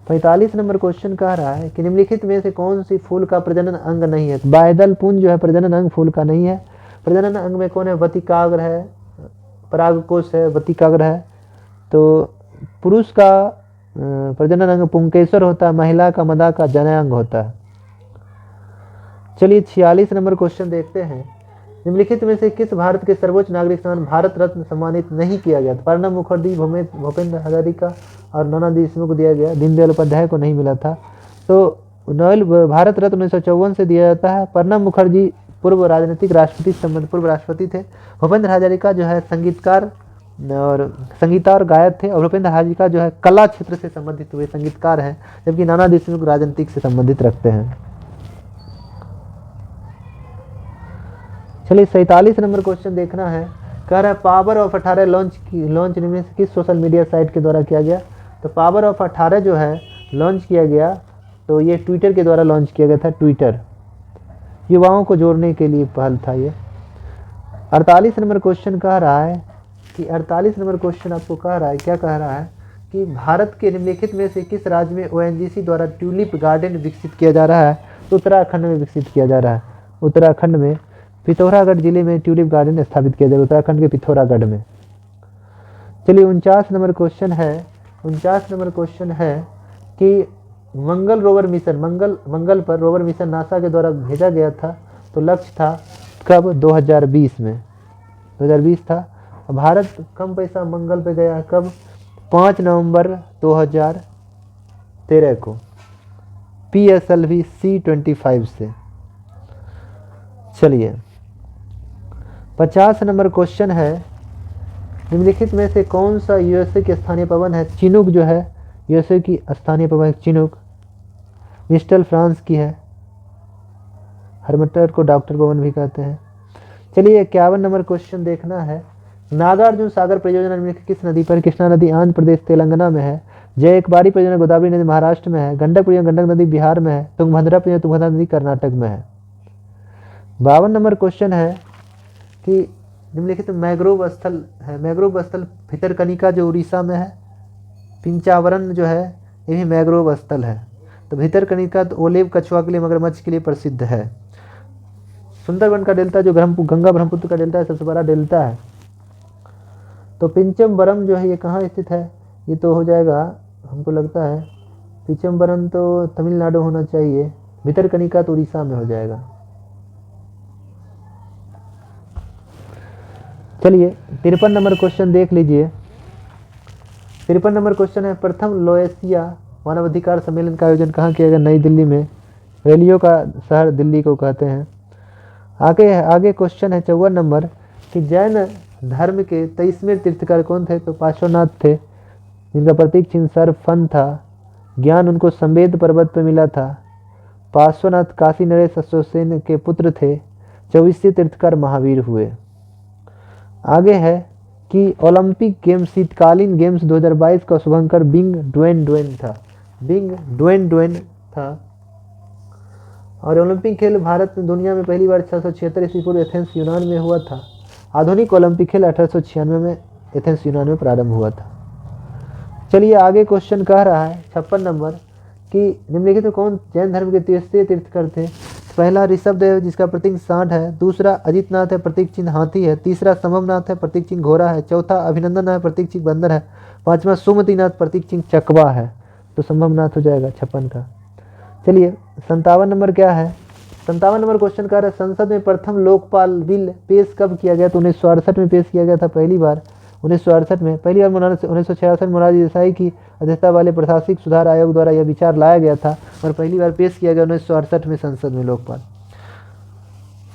45 नंबर क्वेश्चन कह रहा है कि निम्नलिखित में से कौन सी फूल का प्रजनन अंग नहीं है। बायदल पुंज जो है प्रजनन अंग फूल का नहीं है। प्रजनन अंग में कौन है, वतिकाग्र है, परागकोश है, वतिकाग्र है। तो पुरुष का प्रजनन अंग पुंकेसर होता है, महिला का मदा का जननांग होता है। चलिए 46 नंबर क्वेश्चन देखते हैं। निम्नलिखित में से किस भारत के सर्वोच्च नागरिक सम्मान भारत रत्न सम्मानित नहीं किया गया। प्रणब मुखर्जी, भूपेंद्र हजारिका और नानाजी देशमुख को दिया गया। दीनदयाल उपाध्याय को नहीं मिला था। तो नोबेल भारत रत्न 1954 से दिया जाता है। प्रणब मुखर्जी पूर्व राजनीतिक राष्ट्रपति पूर्व राष्ट्रपति थे। भूपेंद्र हजारिका जो है संगीतकार और संगीता और गायक थे। और भूपेंद्र हजारिका जो है कला क्षेत्र से संबंधित हुए संगीतकार हैं, जबकि नानाजी देशमुख राजनीतिक से संबंधित रखते हैं। चलिए 47 नंबर क्वेश्चन देखना है। कह रहा है पावर ऑफ 18 लॉन्च निम्न से किस सोशल मीडिया साइट के द्वारा किया गया। तो पावर ऑफ 18 जो है लॉन्च किया गया, तो ये ट्विटर के द्वारा लॉन्च किया गया था। ट्विटर युवाओं को जोड़ने के लिए पहल था ये। 48 नंबर क्वेश्चन कह रहा है कि 48 नंबर क्वेश्चन आपको कह रहा है, क्या कह रहा है कि भारत के निम्नलिखित में से किस राज्य में ओएनजीसी द्वारा ट्यूलिप गार्डन विकसित किया जा रहा है? तो उत्तराखंड में विकसित किया जा रहा है। उत्तराखंड में पिथौरागढ़ जिले में ट्यूलिप गार्डन स्थापित किया जाएगा, उत्तराखंड के पिथौरागढ़ में। चलिए 49 नंबर क्वेश्चन है। 49 नंबर क्वेश्चन है कि मंगल रोवर मिशन, मंगल पर रोवर मिशन नासा के द्वारा भेजा गया था, तो लक्ष्य था कब? 2020 में, 2020 था। भारत कम पैसा मंगल पे गया कब? 5 नवंबर 2013 को PSLV C-25 से। चलिए 50 नंबर क्वेश्चन है, निम्नलिखित में से कौन सा यूएसए की स्थानीय पवन है? चिनूक जो है यूएसए की स्थानीय पवन, चिनूक। मिस्टल फ्रांस की है। हरमटर को डॉक्टर पवन भी कहते हैं। चलिए 51 नंबर क्वेश्चन देखना है। नागार्जुन सागर परियोजना निम्नलिखित किस नदी पर? कृष्णा नदी आंध्र प्रदेश तेलंगाना में है। जय एक बारी परियोजना गोदावरी नदी महाराष्ट्र में है। गंडक परियोजना गंडक नदी बिहार में है। तुंगभद्रा परियोजना तुंगभद्रा नदी कर्नाटक में है। 52 नंबर क्वेश्चन है कि निम्नलिखित मैग्रोव स्थल है, मैग्रोव स्थल भितरकनिका जो उड़ीसा में है। पिंचावरन जो है ये भी मैग्रोव स्थल है। तो भितरकनिका तो ओलेव कछुआ के लिए, मगरमच्छ के लिए प्रसिद्ध है। सुंदरबन का डेल्टा जो गंगा ब्रह्मपुत्र का डेल्टा है, सबसे बड़ा डेल्टा है। तो पिंचमबरम जो है ये कहाँ स्थित है? ये तो हो जाएगा, हमको लगता है पिंचमबरम तो तमिलनाडु होना चाहिए, भितरकनिका तो उड़ीसा में हो जाएगा। चलिए 53 नंबर क्वेश्चन देख लीजिए। 53 नंबर क्वेश्चन है, प्रथम लोएशिया मानवाधिकार सम्मेलन का आयोजन कहाँ किया गया? नई दिल्ली में। रैलियों का शहर दिल्ली को कहते हैं। आगे क्वेश्चन है 54 नंबर कि जैन धर्म के 23वें तीर्थकर कौन थे? तो पार्श्वनाथ थे, जिनका प्रतीक चिन्ह सर्प फन था। ज्ञान उनको संवेद पर्वत पर मिला था। पार्श्वनाथ काशी नरेश अश्वसेन के पुत्र थे। 24वें तीर्थकर महावीर हुए। आगे है कि ओलंपिक गेम्स शीतकालीन गेम्स 2022 का शुभंकर बिंग ड्वेन था। बिंग ड्वेन था। और ओलंपिक खेल भारत में दुनिया में पहली बार 676 ईस्वी पूर्व एथेंस यूनान में हुआ था। आधुनिक ओलंपिक खेल 1896 में एथेंस यूनान में प्रारंभ हुआ था। चलिए आगे क्वेश्चन कह रहा है 56 नंबर कि निम्नलिखित में कौन जैन धर्म के 23वें तीर्थकर थे? पहला ऋषभदेव जिसका प्रतीक सांड है। दूसरा अजितनाथ है, प्रतीक चिन्ह हाथी है। तीसरा संभवनाथ है, प्रतीक चिन्ह घोड़ा है। चौथा अभिनंदन है, प्रतीक चिन्ह बंदर है। पांचवा सुमतिनाथ, प्रतीक चिन्ह चकवा है। तो संभवनाथ हो जाएगा 56 का। चलिए 57 नंबर क्या है? 57 नंबर क्वेश्चन कह रहा है, संसद में प्रथम लोकपाल बिल पेश कब किया गया? तो 1968 में पेश किया गया था पहली बार। 1968 में पहली बार 1966 में मोरारजी देसाई की अध्यक्षता वाले प्रशासनिक सुधार आयोग द्वारा यह विचार लाया गया था और पहली बार पेश किया गया 1968 में संसद में लोकपाल।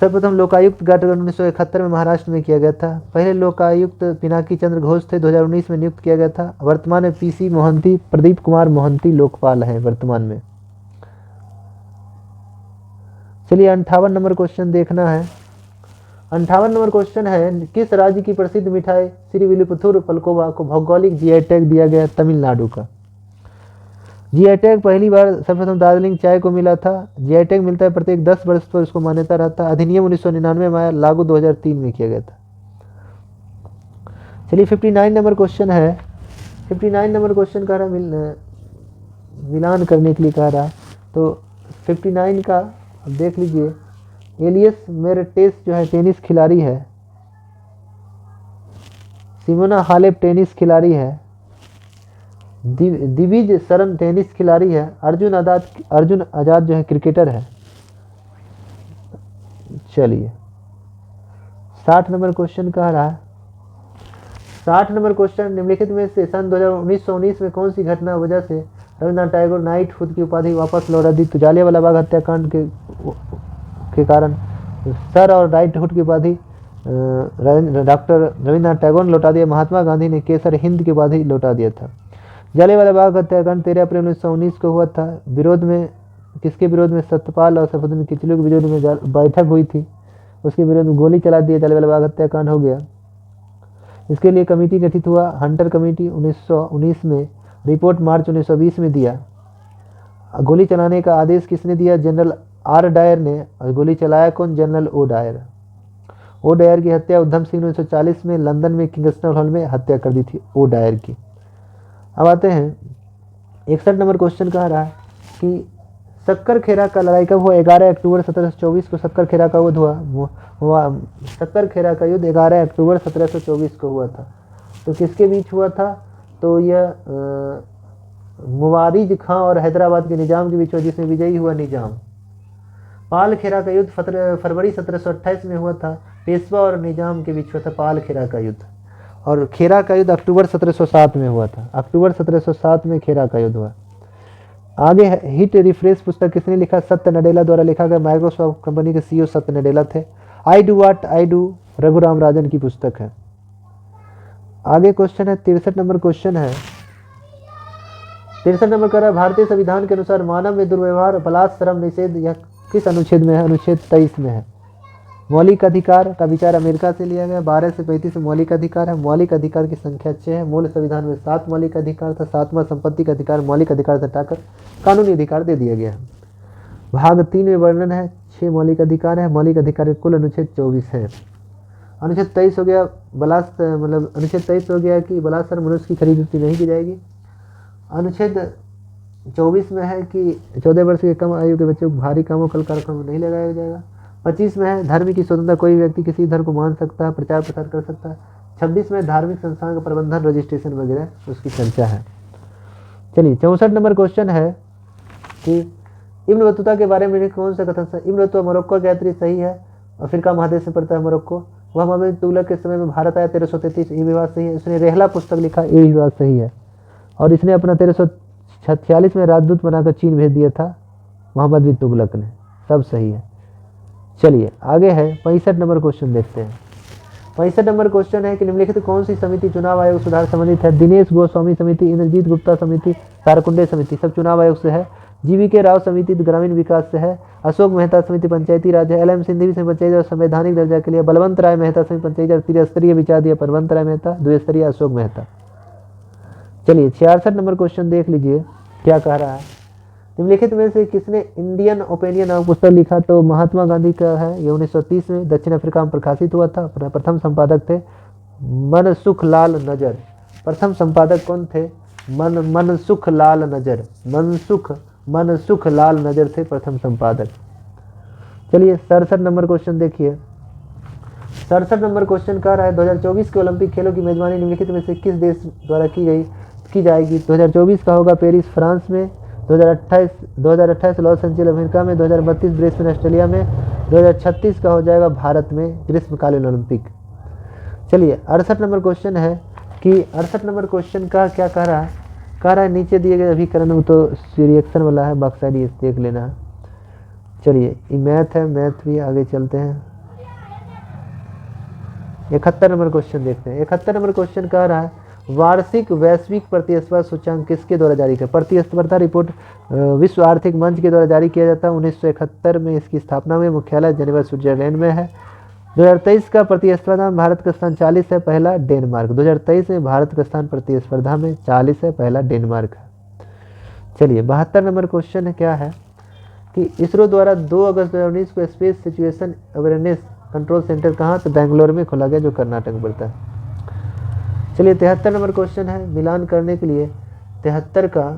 सर्वप्रथम लोकायुक्त गठन 1971 में महाराष्ट्र में किया गया था। पहले लोकायुक्त पिनाकी चंद्र घोष थे, 2019 में नियुक्त किया गया था। वर्तमान में PC मोहंती, प्रदीप कुमार मोहंती लोकपाल हैं वर्तमान में। चलिए 58 नंबर क्वेश्चन देखना है। 58 नंबर क्वेश्चन है, किस राज्य की प्रसिद्ध मिठाई श्रीविल्लिपुथुर पलकोवा को भौगोलिक GI टैग दिया गया? तमिलनाडु का। GI टैग पहली बार सर्वप्रथम दार्जिलिंग चाय को मिला था। GI टैग मिलता है प्रत्येक 10 वर्ष पर उसको मान्यता रहता है। अधिनियम 1999 में आया, लागू 2003 में किया गया था। चलिए 59 नंबर क्वेश्चन है। 59 नंबर क्वेश्चन कह रहा मिलान करने के लिए कह रहा, तो 59 का देख लीजिए। एलियस मेरेटेस जो है टेनिस खिलाड़ी है। सिमोना हालेप टेनिस खिलाड़ी है। दिविज शरण टेनिस खिलाड़ी है। अर्जुन आजाद जो है क्रिकेटर है। चलिए 60 नंबर क्वेश्चन कह रहा है। 60 नंबर क्वेश्चन, निम्नलिखित में से सन 1919 में कौन सी घटना वजह से रविन्द्रनाथ टैगोर नाइटहुड की उपाधि वापस लौटा दी? तो जालियांवाला बाग हत्याकांड के कारण सर और नाइटहुड की उपाधि डॉक्टर रविन्द्रनाथ टैगोर ने लौटा दिया। महात्मा गांधी ने केसर हिंद की उपाधि लौटा दिया था। जालियांवाला बाग हत्याकांड 13 अप्रैल 1919 को हुआ था। विरोध में किसके विरोध में? सत्यपाल और सैफुद्दीन किचलू के विरोध में बैठक हुई थी, उसके विरोध में गोली चला दी, जालियांवाला बाग हत्याकांड हो गया। इसके लिए कमेटी गठित हुआ, हंटर कमेटी 1919 में। रिपोर्ट मार्च 1920 में दिया। गोली चलाने का आदेश किसने दिया? जनरल आर डायर ने। और गोली चलाया कौन? General O Dyer. O Dyer की हत्या उधम सिंह ने 1940 में लंदन में किंगस्टन हॉल में हत्या कर दी थी ओ डायर की। अब आते हैं 61 नंबर क्वेश्चन कह रहा है कि सक्कर खेरा का लड़ाई कब हुआ? 11 अक्टूबर 1724 को सक्कर खेरा का युद्ध हुआ। सक्कर खेरा का युद्ध 11 अक्टूबर 1724 को हुआ था। तो किसके बीच हुआ था? तो यह मुवारिज खां और हैदराबाद के निजाम के बीच हुआ, जिसमें विजयी हुआ निजाम। पाल खेरा का युद्ध फरवरी 1728 में हुआ था। पेशवा और निजाम के बीच हुआ था पाल खेरा का युद्ध। और खेरा का युद्ध अक्टूबर 1707 में हुआ था। अक्टूबर 1707 में खेरा का युद्ध हुआ। आगे हिट रिफ्रेश पुस्तक किसने लिखा? सत्य नडेला द्वारा लिखा गया। माइक्रोसॉफ्ट कंपनी के सीईओ सत्य नडेला थे। I do what I do Raghuram Rajan की पुस्तक है। आगे क्वेश्चन है 63 नंबर क्वेश्चन है। 63 नंबर कह रहा है भारतीय संविधान के अनुसार मानव में दुर्व्यवहार बलात्कार निषेध यह किस अनुच्छेद में है? अनुच्छेद 23 में है। मौलिक अधिकार का विचार अमेरिका से लिया गया। 12 से 35 में मौलिक अधिकार है। मौलिक अधिकार की संख्या 6 है। मूल संविधान में 7 मौलिक अधिकार था। 7वां संपत्ति का अधिकार मौलिक अधिकार से हटाकर कानूनी अधिकार दे दिया गया है। भाग 3 में वर्णन है। 6 मौलिक अधिकार है। मौलिक अधिकार के कुल अनुच्छेद 24 है। अनुच्छेद 23 हो गया अनुच्छेद 23 हो गया कि बलात्कार मनुष्य की खरीद बिक्री नहीं की जाएगी। अनुच्छेद 24 में है कि 14 वर्ष के कम आयु के बच्चों को भारी कामों कल कारखानों में नहीं लगाया जाएगा। 25 में है धर्म की स्वतंत्रता, कोई व्यक्ति किसी धर्म को मान सकता है, प्रचार प्रसार कर सकता है। 26 में धार्मिक संस्थान का प्रबंधन रजिस्ट्रेशन वगैरह उसकी चर्चा है। चलिए 64 नंबर क्वेश्चन है कि इब्न बतूता के बारे में कौन सा कथन? इब्न बतूता मोरक्को का यात्री सही है। अफ्रीका महादेश में पड़ता है मोरक्को। वह मोहम्मद तुगलक के समय में भारत आया 1333, ये भी बात सही है। उसने रेहला पुस्तक लिखा, ये भी बात सही है। और इसने अपना 1346 में राजदूत बनाकर चीन भेज दिया था मोहम्मद बिन तुगलक ने। सब सही है। चलिए आगे है 65 नंबर क्वेश्चन देखते हैं। 65 नंबर क्वेश्चन है कि निम्नलिखित कौन सी समिति चुनाव आयोग सुधार संबंधित है? दिनेश गोस्वामी समिति, इंद्रजीत गुप्ता समिति, तारकुंडे समिति, सब चुनाव आयोग से है। जीवीके राव समिति ग्रामीण विकास से है। अशोक मेहता समिति पंचायती राज है। एल.एम. सिंघवी समिति पंचायती और संवैधानिक दर्जा के लिए। बलवंत राय मेहता समिति पंचायती और त्रिस्तरीय विचार दिया बलवंत राय मेहता, द्विस्तरीय अशोक मेहता। चलिए 66 नंबर क्वेश्चन देख लीजिए क्या कह रहा है। निम्नलिखित में से किसने इंडियन ओपिनियन नामक पुस्तक लिखा? तो महात्मा गांधी का है। ये 1930 में दक्षिण अफ्रीका में प्रकाशित हुआ था। प्रथम संपादक थे मनसुख लाल नजर। प्रथम संपादक कौन थे? मनसुख लाल नजर। मनसुख लाल नजर थे प्रथम संपादक। चलिए 67 नंबर क्वेश्चन देखिए। 67 नंबर क्वेश्चन कह रहा है 2024 के ओलंपिक खेलों की मेजबानी निम्नलिखित में से किस देश द्वारा की जाएगी? 2024 का होगा पेरिस फ्रांस में। 2028 लॉस एंजेलिस अमेरिका में। 2032 ब्रिस्बेन ऑस्ट्रेलिया में। 2036 का हो जाएगा भारत में ग्रीष्मकालीन ओलंपिक। चलिए 68 नंबर क्वेश्चन है कि 68 नंबर क्वेश्चन का क्या कह रहा है? कह रहा है नीचे दिए गए अभिकरण में तो रिएक्शन वाला है, बॉक्साइड ये देख लेना है। चलिए ये मैथ है, मैथ भी आगे चलते हैं। 71 नंबर क्वेश्चन देखते हैं। 71 नंबर क्वेश्चन कह रहा है वार्षिक वैश्विक प्रतिस्पर्धा सूचांक किसके द्वारा जारी किया? प्रतिस्पर्धा रिपोर्ट विश्व आर्थिक मंच के द्वारा जारी किया जाता है। 1971 में इसकी स्थापना हुई। मुख्यालय जेनेवा स्विट्जरलैंड में है। 2023 का प्रतिस्पर्धा में भारत का स्थान 40 है, पहला डेनमार्क। 2023 में भारत का स्थान प्रतिस्पर्धा में 40 है, पहला डेनमार्क है। चलिए 72 नंबर क्वेश्चन है क्या है कि इसरो द्वारा 2 अगस्त 2019 को space situation awareness control centre कहाँ? तो बेंगलोर में खोला गया, जो कर्नाटक में पड़ता है। चलिए 73 नंबर क्वेश्चन है मिलान करने के लिए 73 का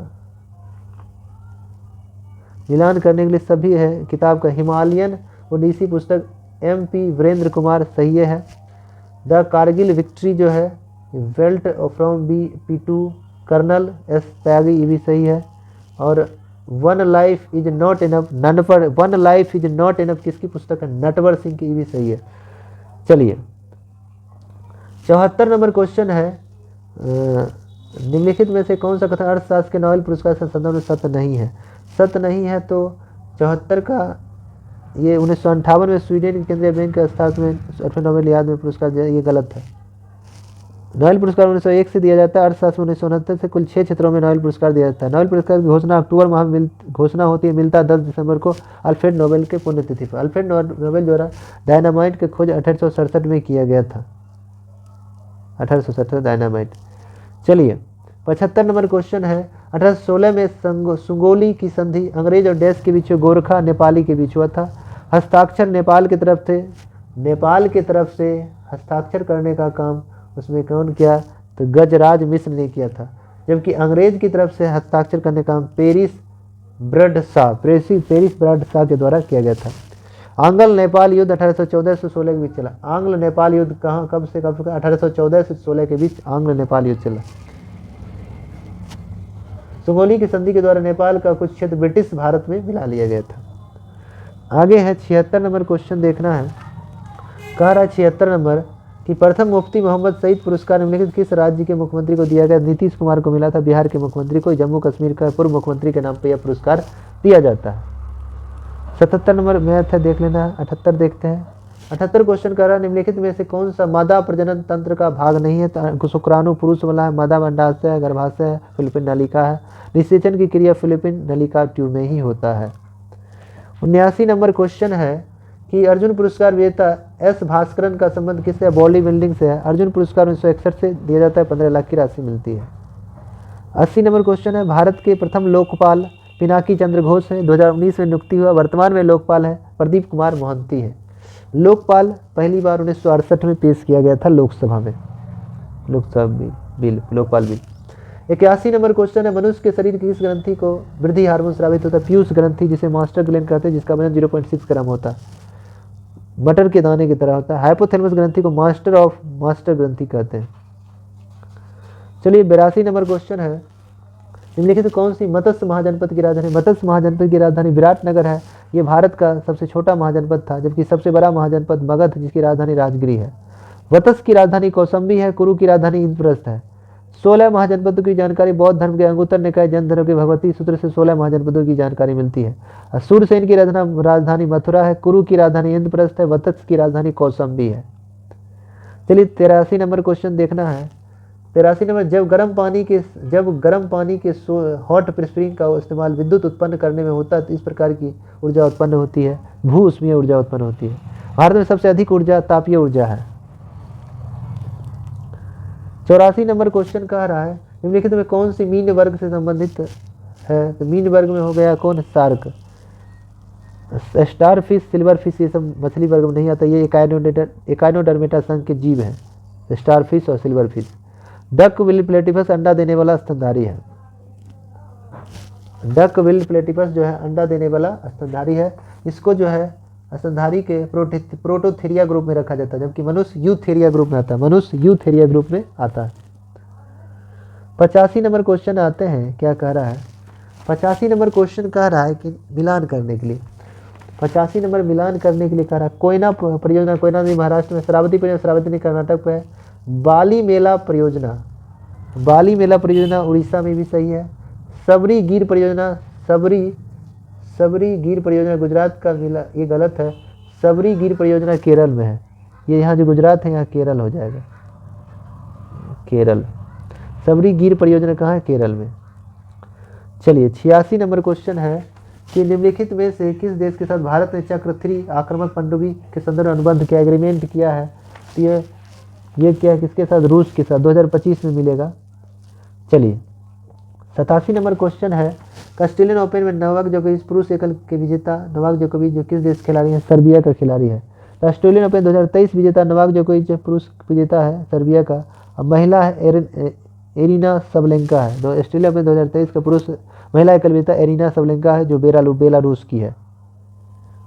मिलान करने के लिए सभी है किताब का हिमालयन ओडिसी पुस्तक MP वीरेंद्र कुमार सही है। द कारगिल विक्ट्री जो है welt from P2 colonel S Tyagi, ये भी सही है। और one life is not enough one life is not enough किसकी पुस्तक है? नटवर सिंह की, ये भी सही है। चलिए 74 नंबर क्वेश्चन है निम्नलिखित में से कौन सा कथन अर्थशास्त्र के नोबेल पुरस्कार से संदर्भ में सत्य नहीं है? सत्य नहीं है तो 74 का ये 1958 में स्वीडन के केंद्रीय बैंक के स्थापना में 8वें नोबेल याद में पुरस्कार दिया, ये गलत है। नोबेल पुरस्कार 1901 से दिया जाता है। अर्थशास्त्र में 1969 से कुल 6 क्षेत्रों में नोबेल पुरस्कार दिया जाता है। नोबेल पुरस्कार की घोषणा अक्टूबर माह में घोषणा होती है, मिलता 10 दिसंबर को अल्फ्रेड नोबेल के पुण्यतिथि पर। अल्फ्रेड नोबेल द्वारा डायनामाइट की खोज 1867 में किया गया था। 1867 डायनामाइट। चलिए 75 नंबर क्वेश्चन है 1816 में सुगोली की संधि अंग्रेज और देश के बीच, गोरखा नेपाली के बीच हुआ था। हस्ताक्षर नेपाल की तरफ थे, नेपाल की तरफ से हस्ताक्षर करने का काम उसमें कौन किया, तो गजराज मिश्र ने किया था। जबकि अंग्रेज की तरफ से हस्ताक्षर करने का काम पेरिस ब्रड शाह के द्वारा किया गया था। आंग्ल नेपाल युद्ध 1814 से 16 के बीच चला। आंग्ल नेपाल युद्ध कहाँ, कब से कब, 1814 से 16 के बीच आंग्ल नेपाल युद्ध चला। सुगोली की संधि के द्वारा नेपाल का कुछ क्षेत्र ब्रिटिश भारत में मिला लिया गया था। आगे है 76 नंबर क्वेश्चन देखना है। कह रहा है 76 नंबर कि प्रथम मुफ्ती मोहम्मद सईद पुरस्कार निम्नलिखित किस राज्य के मुख्यमंत्री को दिया गया। नीतीश कुमार को मिला था, बिहार के मुख्यमंत्री को। जम्मू कश्मीर का पूर्व मुख्यमंत्री के नाम पर यह पुरस्कार दिया जाता है। 77 नंबर मैथ है, देख लेना। 78 देखते हैं। 78 क्वेश्चन कर रहा है निम्नलिखित में से कौन सा मादा प्रजनन तंत्र का भाग नहीं है। तो शुक्राणु पुरुष वाला है, मादा अंडाशय है, गर्भाशय है, फिलिपिन नलिका है। निषेचन की क्रिया फिलिपिन नलिका ट्यूब में ही होता है। 79 नंबर क्वेश्चन है कि अर्जुन पुरस्कार विजेता एस भास्करन का संबंध किससे, बॉडी बिल्डिंग से है। अर्जुन पुरस्कार 1961 से दिया जाता है, 15 लाख की राशि मिलती है। 80 नंबर क्वेश्चन है भारत के प्रथम लोकपाल पिनाकी चंद्र घोष है, 2019 में नियुक्ति हुआ। वर्तमान में लोकपाल है प्रदीप कुमार मोहंती है। लोकपाल पहली बार 1968 में पेश किया गया था लोकसभा में, लोकपाल बिल। 81 नंबर क्वेश्चन है मनुष्य के शरीर की किस ग्रंथि को वृद्धि हार्मोन स्रावित होता है। पीयूष ग्रंथि, जिसे मास्टर ग्लैंड कहते हैं, जिसका वजन 0.6 ग्राम होता है, मटर के दाने की तरह होता है। हाइपोथैलेमस ग्रंथि को मास्टर ग्रंथि कहते हैं। चलिए 82 नंबर क्वेश्चन है निम्नलिखित कौन सी मत्स्य महाजनपद की राजधानी। मत्स्य महाजनपद की राजधानी विराटनगर है। ये भारत का सबसे छोटा महाजनपद था, जबकि सबसे बड़ा महाजनपद मगध, जिसकी राजधानी राजगिरी है। वत्स की राजधानी कौसंबी है। कुरु की राजधानी इंद्रप्रस्थ है। 16 महाजनपदों की जानकारी बौद्ध धर्म के अंगुत्तर निकाय जैन धर्म के भगवती सूत्र से 16 महाजनपदों की जानकारी मिलती है। सूरसेन की राजधानी मथुरा है। कुरु की राजधानी इंद्रप्रस्थ है। वत्स की राजधानी कौसंबी है। चलिए 83 नंबर क्वेश्चन देखना है। 83 नंबर जब गर्म पानी के हॉट स्प्रिंग का इस्तेमाल विद्युत उत्पन्न करने में होता है तो इस प्रकार की ऊर्जा उत्पन्न होती है, भू ऊष्मीय ऊर्जा उत्पन्न होती है। भारत में सबसे अधिक ऊर्जा तापीय ऊर्जा है। 84 नंबर क्वेश्चन कह रहा है निम्नलिखित में कौन सी मीन वर्ग से संबंधित है। तो मीन वर्ग में हो गया कौन, shark. Star fish, silver fish, ये सब मछली वर्ग में नहीं आता। ये एकाइनोडर्मेटा संघ के जीव हैं, स्टार फिश और silver fish. Duck will platypus अंडा देने वाला स्तनधारी है। डक विल प्लेटिपस जो है अंडा देने वाला स्तनधारी है। इसको जो है स्तनधारी के प्रोटोथेरिया ग्रुप में रखा जाता है, जबकि मनुष्य यूथेरिया ग्रुप में आता है। 85 नंबर क्वेश्चन आते हैं, क्या कह रहा है। 85 नंबर क्वेश्चन कह रहा है कि मिलान करने के लिए 85 नंबर मिलान करने के लिए कह रहा है कोयना परियोजना, कोयना नदी महाराष्ट्र में, श्रावती परियोजना, श्रावती नदी कर्नाटक में है। बाली मेला परियोजना उड़ीसा में भी सही है। सबरी गिर परियोजना गुजरात का मिला, ये गलत है। सबरी गिर परियोजना केरल में है। ये यहाँ जो गुजरात है यहाँ केरल हो जाएगा, केरल। सबरी गिर परियोजना कहाँ है, केरल में। चलिए 86 नंबर क्वेश्चन है कि निम्नलिखित में से किस देश के साथ भारत ने चक्र 3 आक्रामक पनडुब्बी के संदर्भ अनुबंध किया, एग्रीमेंट किया है। तो ये क्या है, किसके साथ, रूस के साथ, 2025 में मिलेगा। चलिए 87 नंबर क्वेश्चन है ऑस्ट्रेलियन ओपन में नोवाक जोकोविच पुरुष एकल के विजेता। नोवाक जोकोविच जो किस देश खिलाड़ी है, सर्बिया का खिलाड़ी है। तो ऑस्ट्रेलियन ओपन 2023 विजेता नोवाक जोकोविच पुरुष विजेता है सर्बिया का। अब महिला है एरिना सबलेंका है। ऑस्ट्रेलिया ओपन 2023 का पुरुष महिला एकल विजेता एरिना सबलेंका है, जो बेलारूस की है।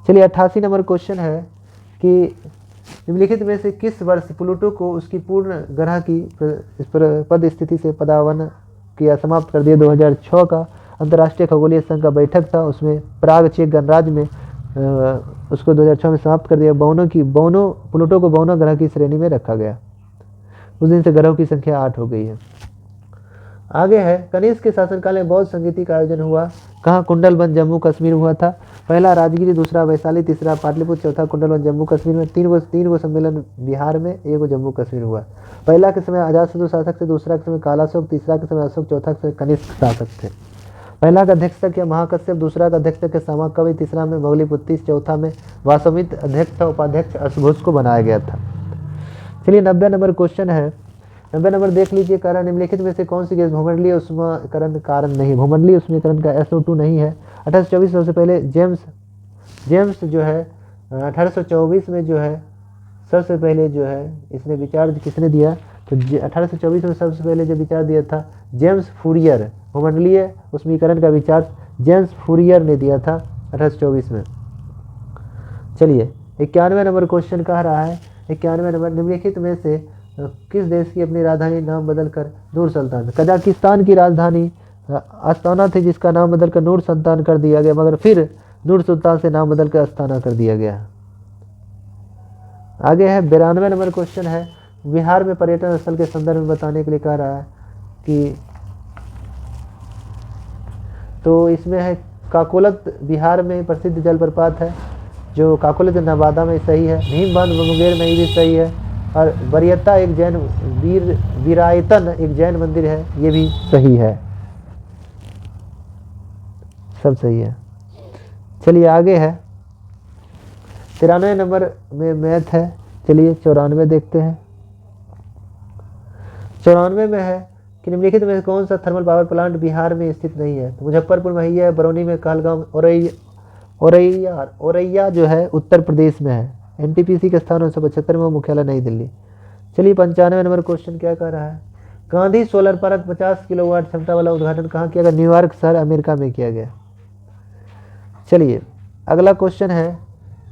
चलिए 88 नंबर क्वेश्चन है कि निम्नलिखित में से किस वर्ष प्लूटो को उसकी पूर्ण ग्रह की पद स्थिति से पदावन किया, समाप्त कर दिया। 2006 का अंतर्राष्ट्रीय खगोलीय संघ का बैठक था, उसमें प्राग चेक गणराज्य में उसको 2006 में समाप्त कर दिया। प्लूटो को बौनों ग्रह की श्रेणी में रखा गया। उस दिन से ग्रहों की संख्या 8 हो गई है। आगे है कनिष्क के शासनकाल में बौद्ध संगीति का आयोजन हुआ। कहाँ, कुंडलबंद जम्मू कश्मीर हुआ था। पहला राजगिरी, दूसरा वैशाली, तीसरा पाटलिपुत्र, चौथा कुंडलबंद जम्मू कश्मीर में। तीन गो सम्मेलन बिहार में, एक जम्मू कश्मीर हुआ। पहला के समय अजातशत्रु शासक थे, दूसरा के समय कालाशोक, तीसरा के समय अशोक, चौथा के समय कनिष्क शासक थे। पहला का अध्यक्ष था महाकश्यप, दूसरा का अध्यक्ष था सामाकवि, तीसरा में मोगलीपुत्र, चौथा में वासविद अध्यक्ष था। उपाध्यक्ष अश्वघोष को बनाया गया था। चलिए 90 नंबर क्वेश्चन है 90 नंबर देख लीजिए, कह रहा निम्नलिखित में से कौन सी गैस भूमंडलीय ऊष्मीकरण कारण नहीं, भूमंडलीय ऊष्मीकरण का SO2 नहीं है। 1824 सबसे पहले जेम्स जो है 1824 में जो है सबसे पहले जो है इसने विचार किसने दिया, तो 1824 में सबसे पहले जो विचार दिया था जेम्स फूरियर, भूमंडलीय ऊष्मीकरण का विचार जेम्स फूरियर ने दिया था 1824 में। चलिए 91 नंबर क्वेश्चन कह रहा है, 91 नंबर निम्नलिखित में से किस देश की अपनी राजधानी नाम बदलकर नूर सुल्तान, कजाकिस्तान की राजधानी अस्ताना थी जिसका नाम बदलकर नूर सुल्तान कर दिया गया, मगर फिर नूर सुल्तान से नाम बदलकर अस्ताना कर दिया गया। आगे है 92 नंबर क्वेश्चन है, बिहार में पर्यटन स्थल के संदर्भ में बताने के लिए कह रहा है कि, तो इसमें है काकोलत बिहार में प्रसिद्ध जलप्रपात है, जो काकोलत नवादा में सही है, भीम बांध मुंगेर में भी सही है, और बरियता एक जैन वीरायतन एक जैन मंदिर है, ये भी सही है, सब सही है। चलिए आगे है 93 नंबर में मैथ है, चलिए 94 देखते हैं। 94 में है कि निम्नलिखित में कौन सा थर्मल पावर प्लांट बिहार में स्थित नहीं है, तो मुजफ्फरपुर में है, बरौनी में, कहलगांव, औरैया जो है उत्तर प्रदेश में है, NTPC के स्थान 175 में, मुख्यालय नई दिल्ली। चलिए 95 नंबर क्वेश्चन क्या कह रहा है, गांधी सोलर पार्क 50 किलोवाट क्षमता वाला उद्घाटन कहाँ किया गया, न्यूयॉर्क शहर अमेरिका में किया गया। चलिए अगला क्वेश्चन है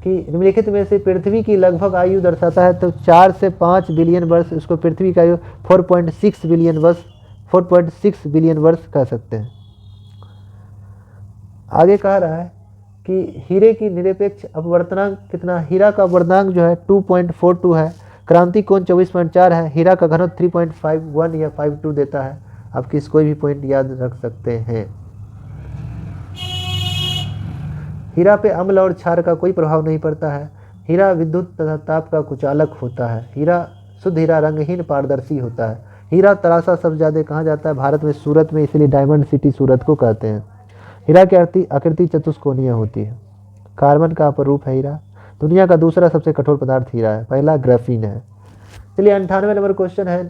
कि निम्नलिखित में से पृथ्वी की लगभग आयु दर्शाता है, तो 4 से 5 बिलियन वर्ष, उसको पृथ्वी की आयु 4.6 बिलियन वर्ष कह सकते हैं। आगे कह रहा है कि हीरे की निरपेक्ष अपवर्तनांक कितना, हीरा का अपवर्तनांक जो है 2.42 है, क्रांति कोण 24.4 है, हीरा का घनत्व 3.51 या 52 देता है। आप किस कोई भी पॉइंट याद रख सकते हैं। हीरा पे अम्ल और क्षार का कोई प्रभाव नहीं पड़ता है, हीरा विद्युत तथा ताप का कुचालक होता है, हीरा शुद्ध हीरा रंगहीन पारदर्शी होता है, हीरा तराशा सबसे ज़्यादा कहाँ जाता है, भारत में सूरत में, इसलिए डायमंड सिटी सूरत को कहते हैं। हीरा की आकृति चतुष्कोणीय होती है, कार्बन का अपरूप है हीरा, दुनिया का दूसरा सबसे कठोर पदार्थ हीरा है, पहला ग्राफीन है। चलिए 98 नंबर क्वेश्चन है,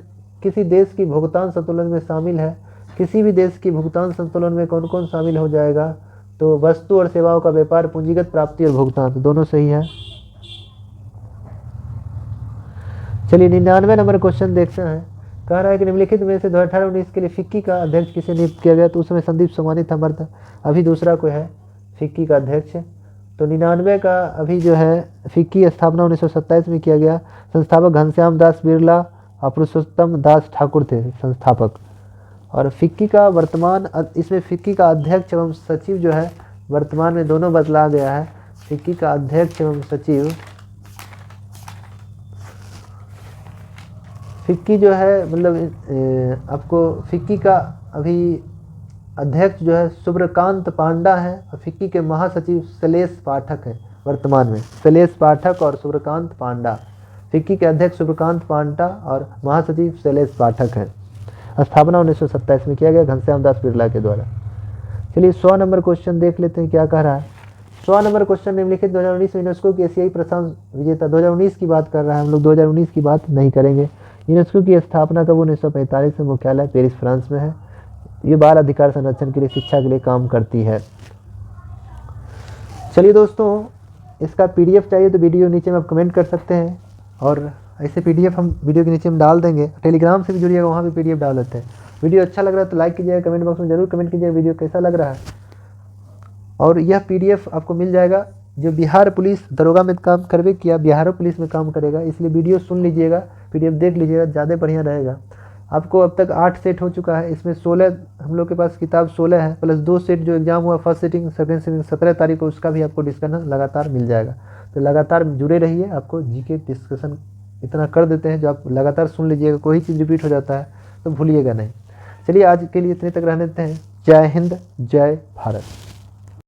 किसी देश की भुगतान संतुलन में शामिल है, किसी भी देश की भुगतान संतुलन में कौन कौन शामिल हो जाएगा, तो वस्तु और सेवाओं का व्यापार, पूंजीगत प्राप्ति और भुगतान, तो दोनों सही है। चलिए 99 नंबर क्वेश्चन देखते हैं, कह रहा है कि निम्नलिखित में से 2018-19 के लिए फिक्की का अध्यक्ष किसे नियुक्त किया गया, तो उसमें संदीप सोमानी था मर्द, अभी दूसरा कोई है फिक्की का अध्यक्ष। तो 99 का अभी जो है फिक्की स्थापना 1927 में किया गया, संस्थापक घनश्याम दास बिरला और पुरुषोत्तम दास ठाकुर थे संस्थापक। और फिक्की का वर्तमान, इसमें फिक्की का अध्यक्ष एवं सचिव जो है वर्तमान में दोनों बदला गया है, फिक्की का अध्यक्ष एवं सचिव, फिक्की जो है मतलब आपको फिक्की का अभी अध्यक्ष जो है सुब्रकांत पांडा है, और फिक्की के महासचिव शैलेश पाठक है वर्तमान में, शैलेश पाठक और सुब्रकांत पांडा। फिक्की के अध्यक्ष सुब्रकांत पांडा और महासचिव शैलेश पाठक है। स्थापना 1927 में किया गया घनश्याम दास बिरला के द्वारा। चलिए 100 नंबर क्वेश्चन देख लेते हैं क्या कह रहा है। 100 नंबर क्वेश्चन निम्नलिखित 2019 में यूनेस्को की एशियाई प्रशांत विजेता, 2019 की बात कर रहा है, हम लोग 2019 की बात नहीं करेंगे। यूनेस्को की स्थापना कब, 1945 में, मुख्यालय पेरिस फ्रांस में है। ये बाल अधिकार संरक्षण के लिए, शिक्षा के लिए काम करती है। चलिए दोस्तों, इसका PDF चाहिए तो वीडियो नीचे में आप कमेंट कर सकते हैं, और ऐसे PDF हम वीडियो के नीचे में डाल देंगे। टेलीग्राम से भी जुड़िएगा, वहाँ भी PDF डाल देते हैं। वीडियो अच्छा लग रहा है तो लाइक कीजिएगा, कमेंट बॉक्स में जरूर कमेंट कीजिएगा वीडियो कैसा लग रहा है। और यह PDF आपको मिल जाएगा, जो बिहार पुलिस दरोगा में काम करवे किया, बिहार पुलिस में काम करेगा, इसलिए वीडियो सुन लीजिएगा, PDF देख लीजिएगा, ज़्यादा बढ़िया रहेगा। आपको अब तक 8 सेट हो चुका है, इसमें 16 हम लोग के पास किताब 16 है, प्लस 2 सेट जो एग्जाम हुआ, फर्स्ट सेटिंग सेकंड सेटिंग 17 तारीख को, उसका भी आपको डिस्कशन लगातार मिल जाएगा। तो लगातार जुड़े रहिए, आपको GK डिस्कशन इतना कर देते हैं जो आप लगातार सुन लीजिएगा, कोई चीज़ रिपीट हो जाता है तो भूलिएगा नहीं। चलिए आज के लिए इतने तक रहने देते हैं। जय हिंद, जय भारत।